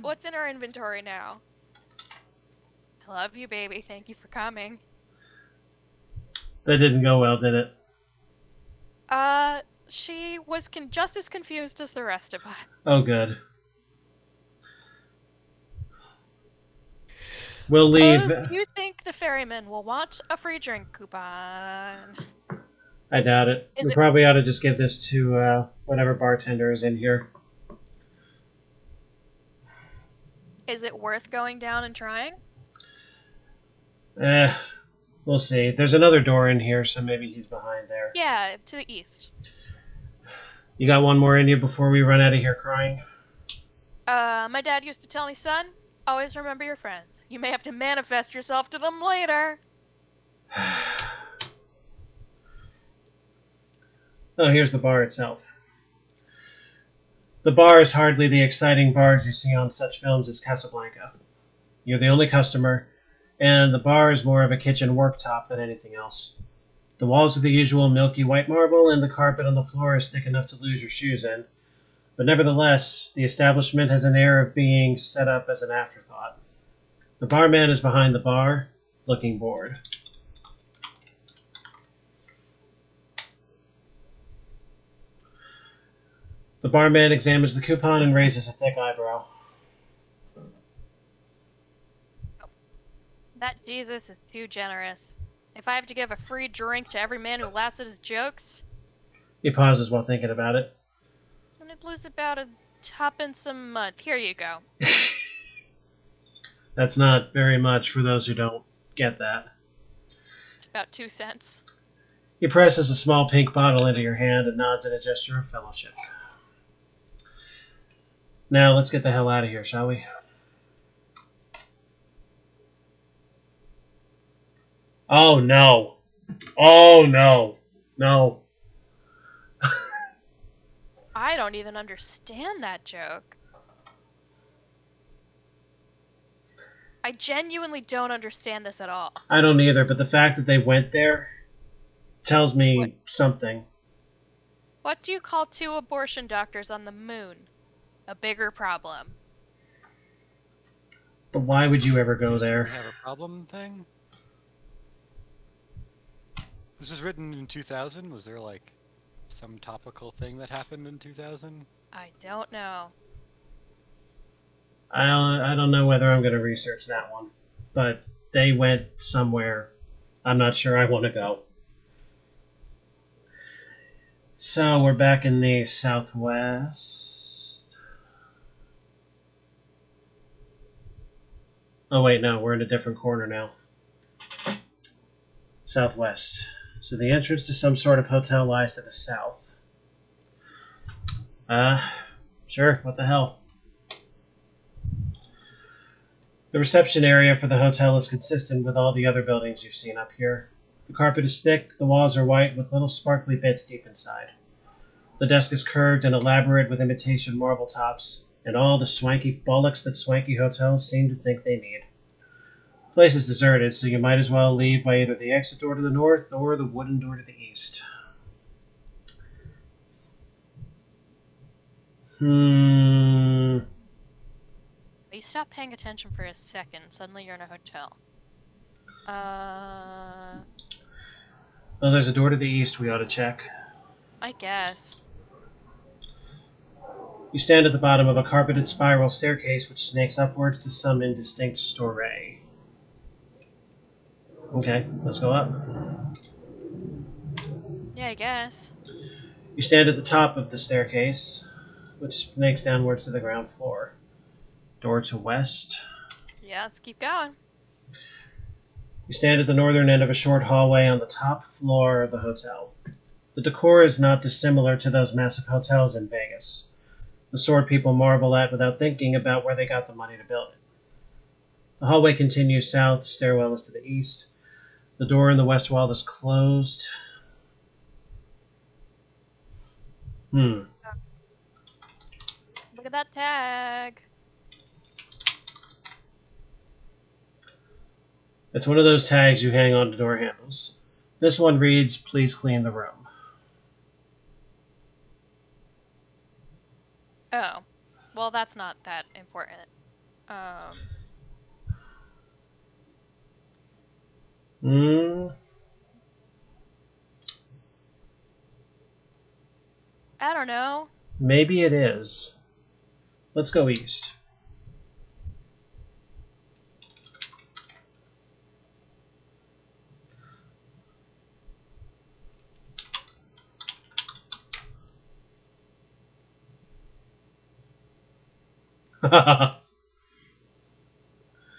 Speaker 2: What's in our inventory now? I love you, baby. Thank you for coming.
Speaker 1: That didn't go well, did it?
Speaker 2: She was just as confused as the rest of us.
Speaker 1: Oh, good. We'll leave.
Speaker 2: Do you think the ferryman will want a free drink coupon?
Speaker 1: I doubt it. We probably ought to just give this to whatever bartender is in here.
Speaker 2: Is it worth going down and trying?
Speaker 1: We'll see. There's another door in here, so maybe he's behind there.
Speaker 2: Yeah, to the east.
Speaker 1: You got one more in you before we run out of here crying?
Speaker 2: My dad used to tell me, son, always remember your friends. You may have to manifest yourself to them later.
Speaker 1: Oh, here's the bar itself. The bar is hardly the exciting bars you see on such films as Casablanca. You're the only customer, and the bar is more of a kitchen worktop than anything else. The walls are the usual milky white marble, and the carpet on the floor is thick enough to lose your shoes in. But nevertheless, the establishment has an air of being set up as an afterthought. The barman is behind the bar, looking bored. The barman examines the coupon and raises a thick eyebrow.
Speaker 2: That Jesus is too generous. If I have to give a free drink to every man who laughs at his jokes,
Speaker 1: He pauses while thinking about it.
Speaker 2: then I'd lose about a tuppence a month. Here you go.
Speaker 1: That's not very much for those who don't get that.
Speaker 2: It's about 2 cents.
Speaker 1: He presses a small pink bottle into your hand and nods in a gesture of fellowship. Now, let's get the hell out of here, shall we? Oh, no. Oh, no. No.
Speaker 2: I don't even understand that joke. I genuinely don't understand this at all.
Speaker 1: I don't either, but the fact that they went there tells me something.
Speaker 2: What do you call 2 abortion doctors on the moon? A bigger problem.
Speaker 1: But why would you ever go there?
Speaker 3: We have a problem thing? This was written in 2000? Was there like some topical thing that happened in 2000?
Speaker 2: I don't know.
Speaker 1: I don't know whether I'm going to research that one. But they went somewhere. I'm not sure I want to go. So we're back in the southwest. Oh wait, no, we're in a different corner now. Southwest. So the entrance to some sort of hotel lies to the south. Sure, what the hell. The reception area for the hotel is consistent with all the other buildings you've seen up here. The carpet is thick, the walls are white with little sparkly bits deep inside. The desk is curved and elaborate with imitation marble tops, and all the swanky bollocks that swanky hotels seem to think they need. The place is deserted, so you might as well leave by either the exit door to the north or the wooden door to the east.
Speaker 2: You stop paying attention for a second, suddenly you're in a hotel.
Speaker 1: Well, there's a door to the east we ought to check.
Speaker 2: I guess.
Speaker 1: You stand at the bottom of a carpeted spiral staircase which snakes upwards to some indistinct story. Okay, let's go up.
Speaker 2: Yeah, I guess.
Speaker 1: You stand at the top of the staircase, which snakes downwards to the ground floor. Door to west.
Speaker 2: Yeah, let's keep going.
Speaker 1: You stand at the northern end of a short hallway on the top floor of the hotel. The decor is not dissimilar to those massive hotels in Vegas. The sort people marvel at without thinking about where they got the money to build it. The hallway continues south, stairwell is to the east. The door in the west wall is closed.
Speaker 2: Look at that tag.
Speaker 1: It's one of those tags you hang on to door handles. This one reads, "Please clean the room."
Speaker 2: Oh. Well, that's not that important. I don't know.
Speaker 1: Maybe it is. Let's go east.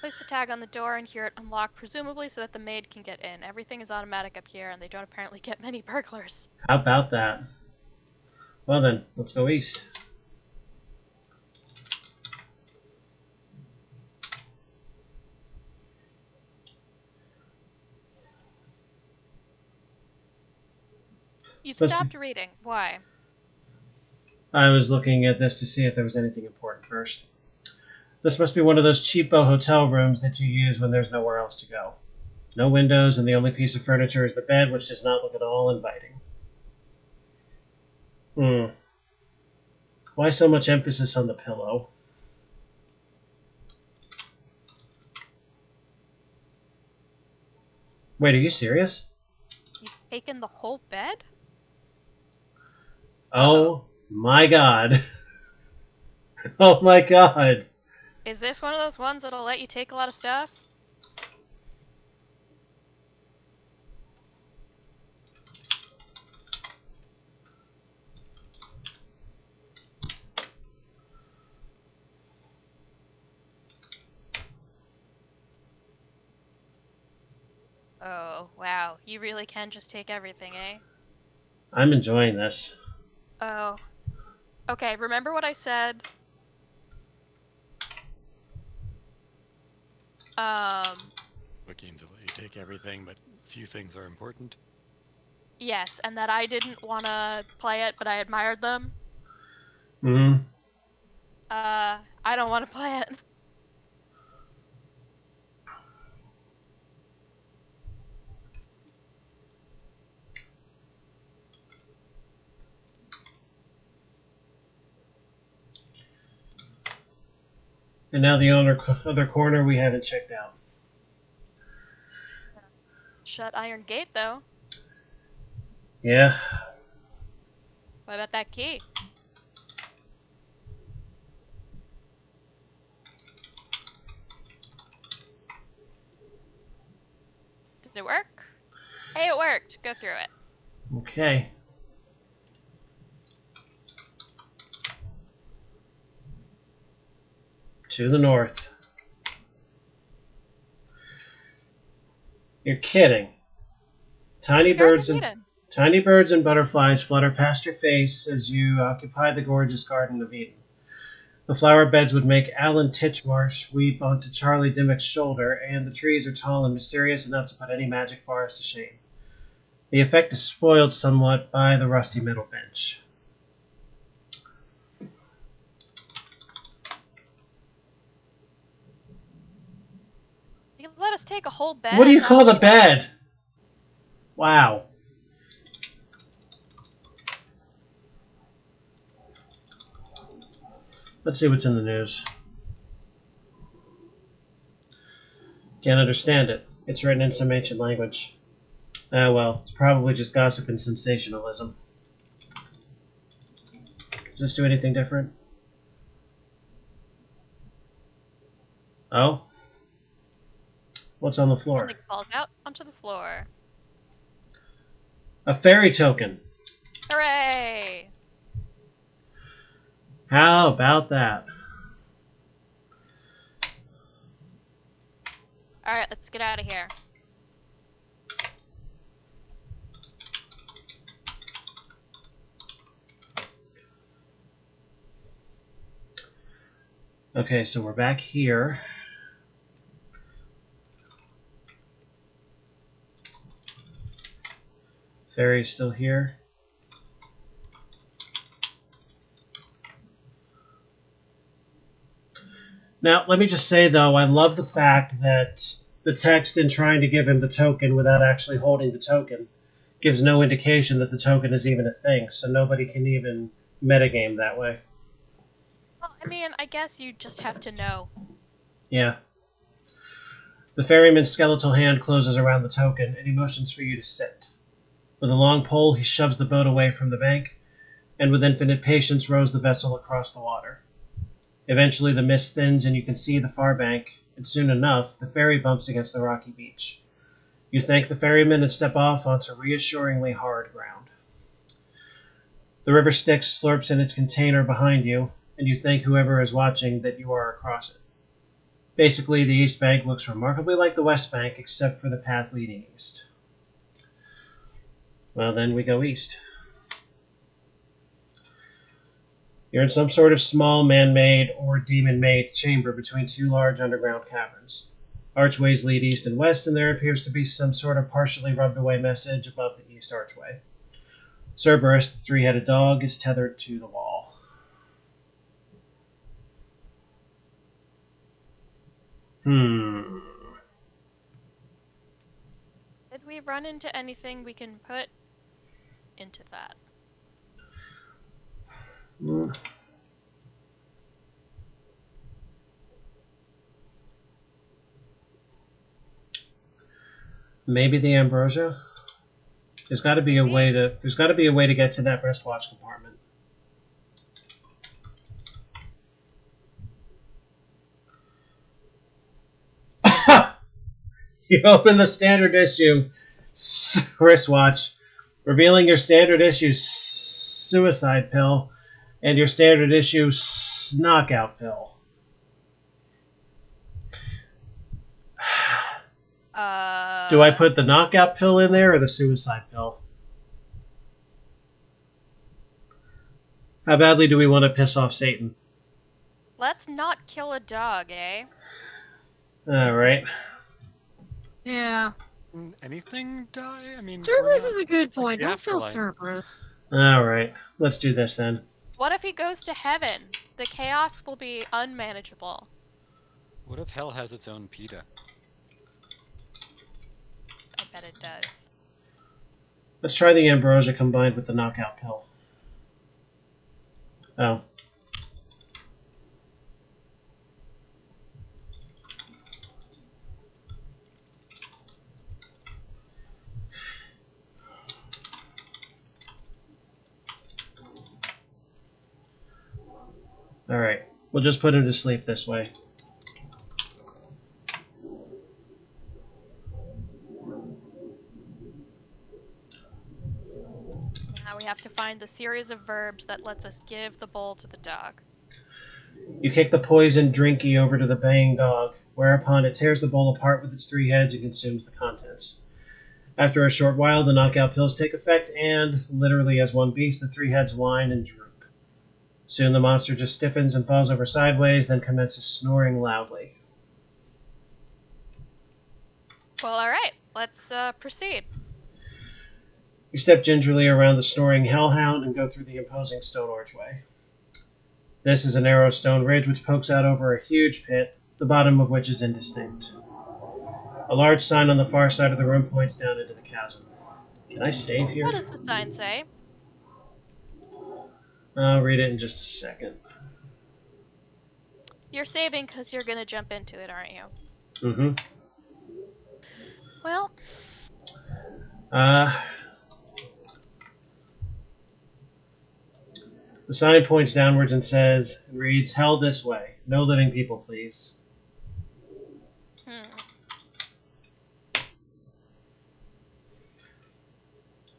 Speaker 2: Place the tag on the door and hear it unlock, presumably so that the maid can get in. Everything is automatic up here, and they don't apparently get many burglars.
Speaker 1: How about that? Well then, let's go east.
Speaker 2: You stopped reading. Why?
Speaker 1: I was looking at this to see if there was anything important first. This must be one of those cheapo hotel rooms that you use when there's nowhere else to go. No windows, and the only piece of furniture is the bed, which does not look at all inviting. Why so much emphasis on the pillow? Wait, are you serious?
Speaker 2: You've taken the whole bed?
Speaker 1: Oh my god. Oh my god.
Speaker 2: Is this one of those ones that'll let you take a lot of stuff? Oh, wow. You really can just take everything, eh?
Speaker 1: I'm enjoying this.
Speaker 2: Oh. Okay, remember what I said?
Speaker 3: What games will let you take everything, but few things are important?
Speaker 2: Yes, and that I didn't want to play it, but I admired them.
Speaker 1: Mm-hmm.
Speaker 2: I don't want to play it.
Speaker 1: And now the other corner we haven't checked out.
Speaker 2: Shut Iron Gate, though.
Speaker 1: Yeah.
Speaker 2: What about that key? Did it work? Hey, it worked. Go through it.
Speaker 1: Okay. To the north. You're kidding. Tiny birds and butterflies flutter past your face as you occupy the gorgeous Garden of Eden. The flower beds would make Alan Titchmarsh weep onto Charlie Dimmock's shoulder, and the trees are tall and mysterious enough to put any magic forest to shame. The effect is spoiled somewhat by the rusty metal bench.
Speaker 2: You let us take a whole bed.
Speaker 1: What do you call the bed? Wow. Let's see what's in the news. Can't understand it. It's written in some ancient language. Ah, well, it's probably just gossip and sensationalism. Does this do anything different? Oh? What's on the floor?
Speaker 2: Something falls out onto the floor.
Speaker 1: A fairy token.
Speaker 2: Hooray!
Speaker 1: How about that?
Speaker 2: Alright, let's get out of here.
Speaker 1: Okay, so we're back here. Fairy's still here. Now, let me just say, though, I love the fact that the text in trying to give him the token without actually holding the token gives no indication that the token is even a thing, so nobody can even metagame that way.
Speaker 2: Well, I mean, I guess you just have to know.
Speaker 1: Yeah. The ferryman's skeletal hand closes around the token, and he motions for you to sit. With a long pole, he shoves the boat away from the bank, and with infinite patience rows the vessel across the water. Eventually the mist thins and you can see the far bank, and soon enough the ferry bumps against the rocky beach. You thank the ferryman and step off onto reassuringly hard ground. The river Styx slurps in its container behind you, and you thank whoever is watching that you are across it. Basically, the east bank looks remarkably like the west bank except for the path leading east. Well, then we go east. You're in some sort of small man-made or demon-made chamber between two large underground caverns. Archways lead east and west, and there appears to be some sort of partially rubbed-away message above the east archway. Cerberus, the three-headed dog, is tethered to the wall.
Speaker 2: Did we run into anything we can put into that?
Speaker 1: Maybe the ambrosia? There's got to be a way to get to that wristwatch compartment. You open the standard issue wristwatch, revealing your standard issue suicide pill and your standard issue knockout pill. Do I put the knockout pill in there or the suicide pill? How badly do we want to piss off Satan?
Speaker 2: Let's not kill a dog, eh?
Speaker 1: Alright.
Speaker 4: Yeah.
Speaker 3: Anything die? I mean,
Speaker 4: Cerberus is a good boy.
Speaker 3: like
Speaker 4: Don't kill
Speaker 3: afterlife.
Speaker 4: Cerberus.
Speaker 1: Alright. Let's do this then.
Speaker 2: What if he goes to heaven? The chaos will be unmanageable.
Speaker 3: What if hell has its own PETA?
Speaker 2: I bet it does.
Speaker 1: Let's try the ambrosia combined with the knockout pill. Oh. Alright. We'll just put him to sleep this way.
Speaker 2: Now we have to find the series of verbs that lets us give the bowl to the dog.
Speaker 1: You kick the poisoned drinky over to the baying dog, whereupon it tears the bowl apart with its 3 heads and consumes the contents. After a short while, the knockout pills take effect, and, literally as one beast, the 3 heads whine and droop. Soon the monster just stiffens and falls over sideways, then commences snoring loudly.
Speaker 2: Well, alright. Let's proceed.
Speaker 1: You step gingerly around the snoring hellhound and go through the imposing stone archway. This is a narrow stone ridge which pokes out over a huge pit, the bottom of which is indistinct. A large sign on the far side of the room points down into the chasm. Can I save here?
Speaker 2: What does the sign say?
Speaker 1: I'll read it in just a second.
Speaker 2: You're saving because you're going to jump into it, aren't you?
Speaker 1: Mm-hmm.
Speaker 2: Well...
Speaker 1: The sign points downwards and reads, "Hell this way. No living people, please."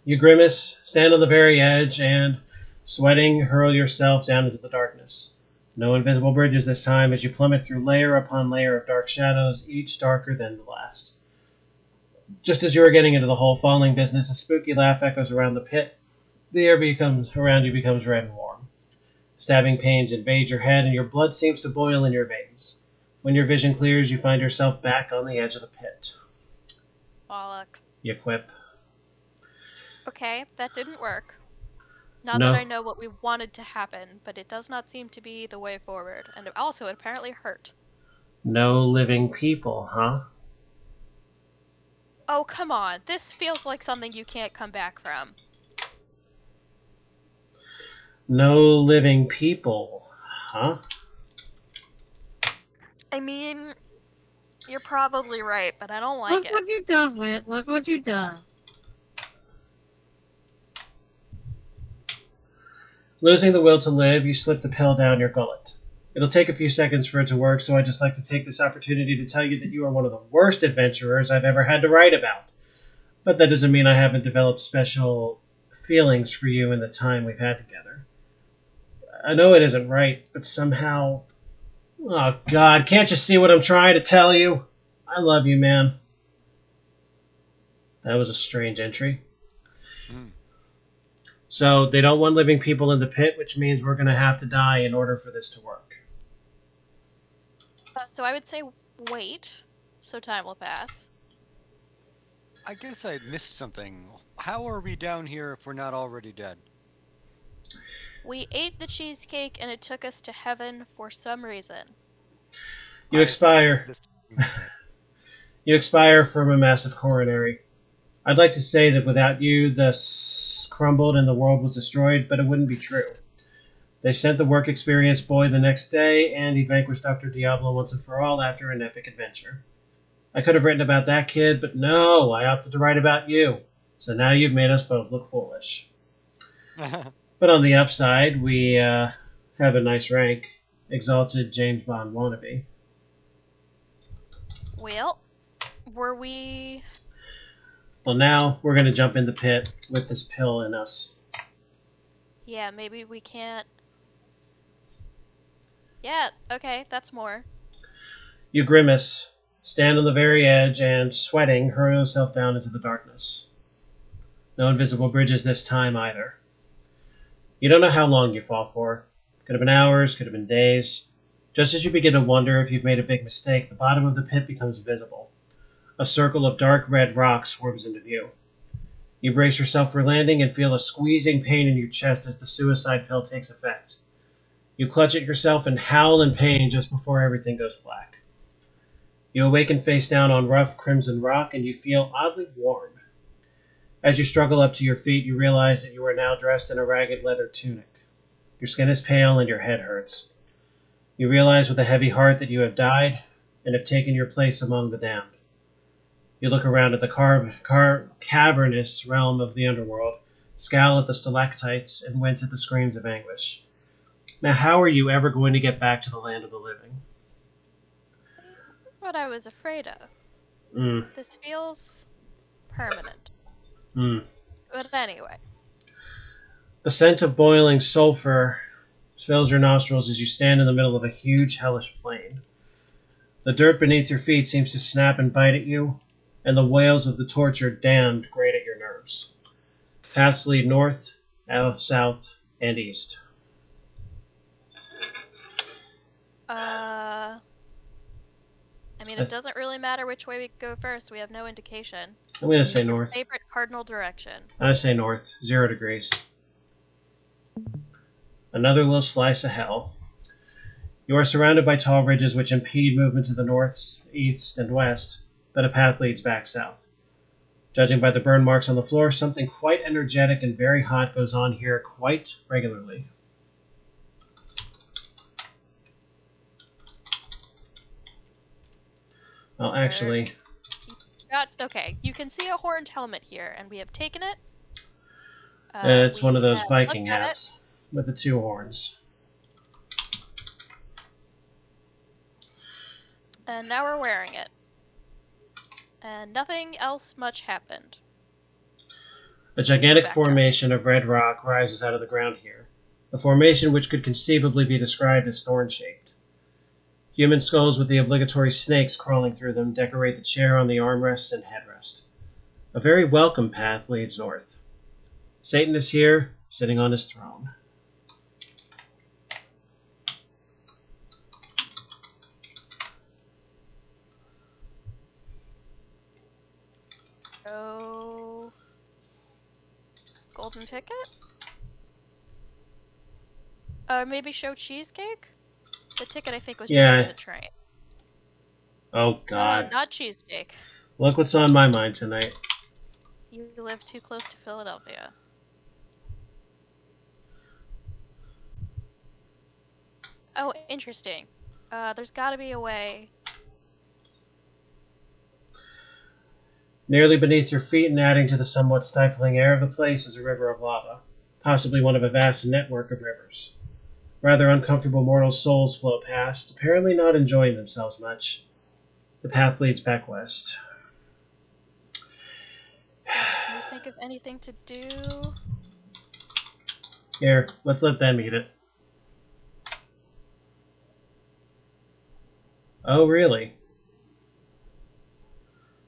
Speaker 1: You grimace, stand on the very edge, and, sweating, hurl yourself down into the darkness. No invisible bridges this time as you plummet through layer upon layer of dark shadows, each darker than the last. Just as you are getting into the whole falling business, a spooky laugh echoes around the pit. The air around you becomes red and warm. Stabbing pains invade your head, and your blood seems to boil in your veins. When your vision clears, you find yourself back on the edge of the pit.
Speaker 2: Bollock.
Speaker 1: You quip.
Speaker 2: Okay, that didn't work. Not
Speaker 1: No.
Speaker 2: that I know what we wanted to happen, but it does not seem to be the way forward. And also, it apparently hurt.
Speaker 1: No living people, huh?
Speaker 2: Oh, come on. This feels like something you can't come back from.
Speaker 1: No living people, huh?
Speaker 2: I mean, you're probably right, but I don't like
Speaker 4: Look
Speaker 2: it.
Speaker 4: what you've done, Wit. Look what you've done.
Speaker 1: Losing the will to live, you slip the pill down your gullet. It'll take a few seconds for it to work, so I'd just like to take this opportunity to tell you that you are one of the worst adventurers I've ever had to write about. But that doesn't mean I haven't developed special feelings for you in the time we've had together. I know it isn't right, but somehow... Oh, God, can't you see what I'm trying to tell you? I love you, man. That was a strange entry. So, they don't want living people in the pit, which means we're going to have to die in order for this to work.
Speaker 2: So I would say wait, so time will pass.
Speaker 3: I guess I missed something. How are we down here if we're not already dead?
Speaker 2: We ate the cheesecake and it took us to heaven for some reason.
Speaker 1: You expire. You expire from a massive coronary. I'd like to say that without you, the crumbled and the world was destroyed, but it wouldn't be true. They sent the work experience boy the next day, and he vanquished Dr. Diablo once and for all after an epic adventure. I could have written about that kid, but no, I opted to write about you. So now you've made us both look foolish. But on the upside, we have a nice rank. Exalted James Bond wannabe.
Speaker 2: Well, were we...
Speaker 1: Well, now we're going to jump in the pit with this pill in us.
Speaker 2: Yeah, maybe we can't... Yeah, okay, that's more.
Speaker 1: You grimace, stand on the very edge and, sweating, hurl yourself down into the darkness. No invisible bridges this time either. You don't know how long you fall for. Could have been hours, could have been days. Just as you begin to wonder if you've made a big mistake, the bottom of the pit becomes visible. A circle of dark red rock swarms into view. You brace yourself for landing and feel a squeezing pain in your chest as the suicide pill takes effect. You clutch at yourself and howl in pain just before everything goes black. You awaken face down on rough crimson rock and you feel oddly warm. As you struggle up to your feet, you realize that you are now dressed in a ragged leather tunic. Your skin is pale and your head hurts. You realize with a heavy heart that you have died and have taken your place among the damned. You look around at the cavernous realm of the underworld, scowl at the stalactites, and wince at the screams of anguish. Now, how are you ever going to get back to the land of the living?
Speaker 2: What I was afraid of. This feels permanent. But anyway.
Speaker 1: The scent of boiling sulfur fills your nostrils as you stand in the middle of a huge hellish plain. The dirt beneath your feet seems to snap and bite at you, and the wails of the tortured damned grate at your nerves. Paths lead north, south, and east.
Speaker 2: It doesn't really matter which way we go first. We have no indication.
Speaker 1: I'm going to say north.
Speaker 2: Favorite cardinal direction.
Speaker 1: I say north. 0 degrees. Another little slice of hell. You are surrounded by tall ridges which impede movement to the north, east, and west, but a path leads back south. Judging by the burn marks on the floor, something quite energetic and very hot goes on here quite regularly. Well, actually...
Speaker 2: Okay, you can see a horned helmet here, and we have taken it.
Speaker 1: It's one of those Viking hats with the 2 horns.
Speaker 2: And now we're wearing it. And nothing else much happened.
Speaker 1: A gigantic formation of red rock rises out of the ground here. A formation which could conceivably be described as thorn-shaped. Human skulls with the obligatory snakes crawling through them decorate the chair on the armrests and headrest. A very welcome path leads north. Satan is here, sitting on his throne.
Speaker 2: Oh. Golden ticket? Maybe show Cheesecake? The ticket, I think, was just for the train.
Speaker 1: Oh, God.
Speaker 2: No, not Cheesecake.
Speaker 1: Look what's on my mind tonight.
Speaker 2: You live too close to Philadelphia. Oh, interesting. There's gotta be a way.
Speaker 1: Nearly beneath your feet and adding to the somewhat stifling air of the place is a river of lava, possibly one of a vast network of rivers. Rather uncomfortable mortal souls float past, apparently not enjoying themselves much. The path leads back west.
Speaker 2: Can you think of anything to do?
Speaker 1: Here, let's let them eat it. Oh, really?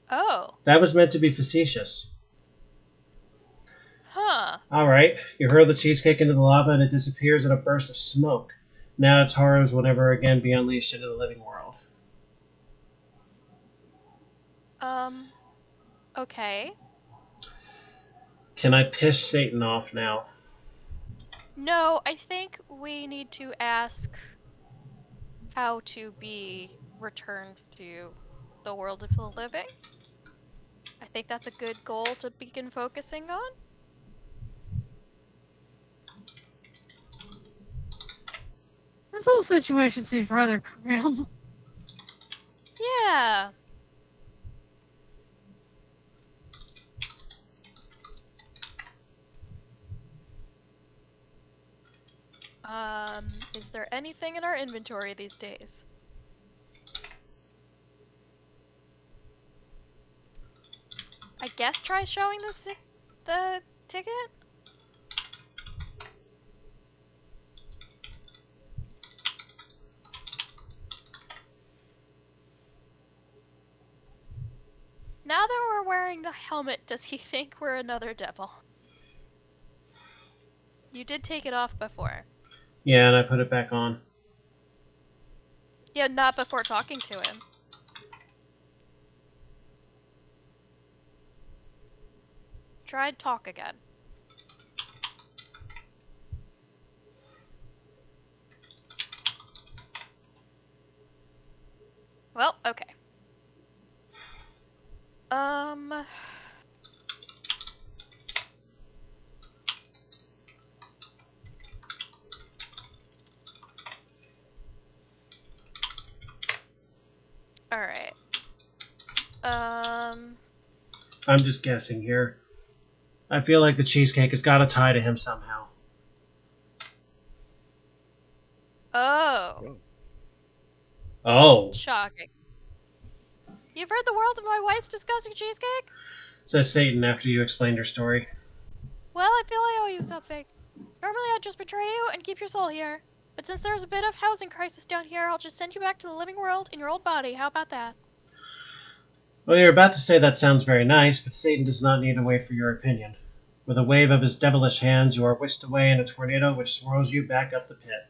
Speaker 2: Oh.
Speaker 1: That was meant to be facetious.
Speaker 2: Huh.
Speaker 1: Alright, you hurl the cheesecake into the lava and it disappears in a burst of smoke. Now its horrors will never again be unleashed into the living world.
Speaker 2: Okay.
Speaker 1: Can I piss Satan off now?
Speaker 2: No, I think we need to ask how to be returned to the world of the living. I think that's a good goal to begin focusing on.
Speaker 4: This whole situation seems rather grim.
Speaker 2: Yeah. Is there anything in our inventory these days? I guess try showing the ticket? Now that we're wearing the helmet, does he think we're another devil? You did take it off before.
Speaker 1: Yeah, and I put it back on.
Speaker 2: Yeah, not before talking to him. Try talk again. Well, okay. Alright.
Speaker 1: I'm just guessing here. I feel like the cheesecake has got a tie to him somehow.
Speaker 2: Oh.
Speaker 1: Oh.
Speaker 2: Shocking. You've heard the world of my wife's disgusting cheesecake?
Speaker 1: Says Satan after you explained your story.
Speaker 2: Well, I feel I owe you something. Normally I'd just betray you and keep your soul here. But since there's a bit of housing crisis down here, I'll just send you back to the living world in your old body. How about that?
Speaker 1: Well, you're about to say that sounds very nice, but Satan does not need to wait for your opinion. With a wave of his devilish hands, you are whisked away in a tornado which swirls you back up the pit.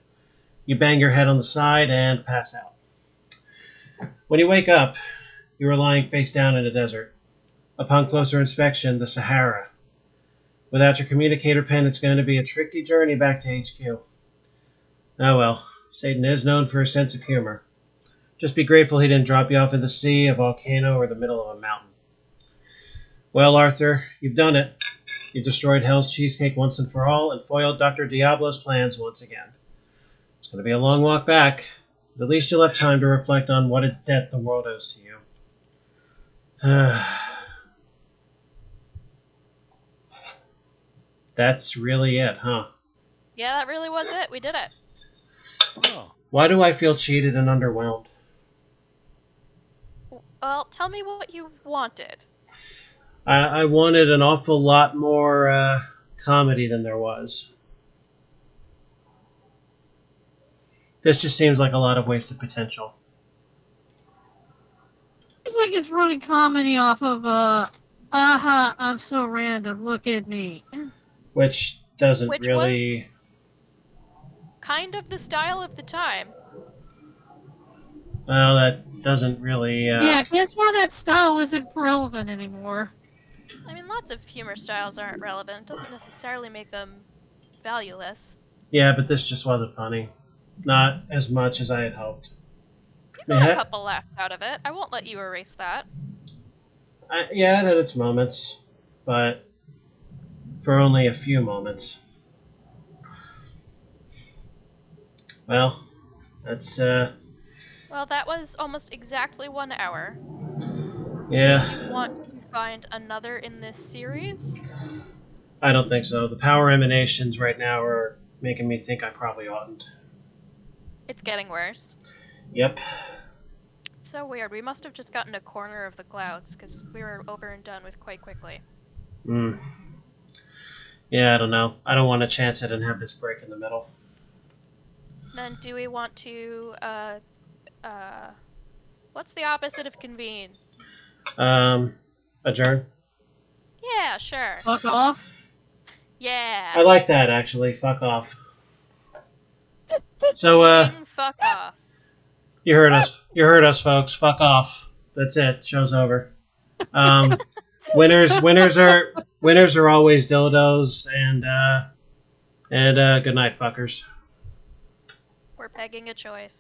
Speaker 1: You bang your head on the side and pass out. When you wake up, you are lying face down in a desert. Upon closer inspection, the Sahara. Without your communicator pen, it's going to be a tricky journey back to HQ. Oh well, Satan is known for his sense of humor. Just be grateful he didn't drop you off in the sea, a volcano, or the middle of a mountain. Well, Arthur, you've done it. You've destroyed Hell's Cheesecake once and for all, and foiled Dr. Diablo's plans once again. It's going to be a long walk back, but at least you'll have time to reflect on what a debt the world owes to you. That's really it, huh?
Speaker 2: Yeah, that really was it. We did it.
Speaker 5: Oh.
Speaker 1: Why do I feel cheated and underwhelmed?
Speaker 2: Well, tell me what you wanted.
Speaker 1: I wanted an awful lot more comedy than there was. This just seems like a lot of wasted potential.
Speaker 4: It's like it's running comedy off of, I'm so random, look at me.
Speaker 1: Which doesn't
Speaker 2: Which
Speaker 1: really...
Speaker 2: was kind of the style of the time.
Speaker 1: Well, that doesn't really...
Speaker 4: Yeah, guess why that style isn't relevant anymore.
Speaker 2: I mean, lots of humor styles aren't relevant. It doesn't necessarily make them valueless.
Speaker 1: Yeah, but this just wasn't funny. Not as much as I had hoped.
Speaker 2: You got a couple laughs out of it. I won't let you erase that.
Speaker 1: Yeah, it had its moments, but for only a few moments. Well, that's,
Speaker 2: Well, that was almost exactly 1 hour.
Speaker 1: yeah.
Speaker 2: Do you want to find another in this series?
Speaker 1: I don't think so. The power emanations right now are making me think I probably oughtn't.
Speaker 2: It's getting worse.
Speaker 1: Yep.
Speaker 2: It's so weird. We must have just gotten a corner of the clouds, because we were over and done with quite quickly.
Speaker 1: Yeah, I don't know. I don't want to chance it and have this break in the middle.
Speaker 2: Then do we want to, what's the opposite of convene?
Speaker 1: Adjourn?
Speaker 2: Yeah, sure.
Speaker 4: Fuck off?
Speaker 2: Yeah.
Speaker 1: I like that, actually. Fuck off. So,
Speaker 2: Fuck off.
Speaker 1: you heard us. You heard us, folks. Fuck off. That's it. Show's over. Winners are always dildos, and good night, fuckers.
Speaker 2: We're pegging a choice.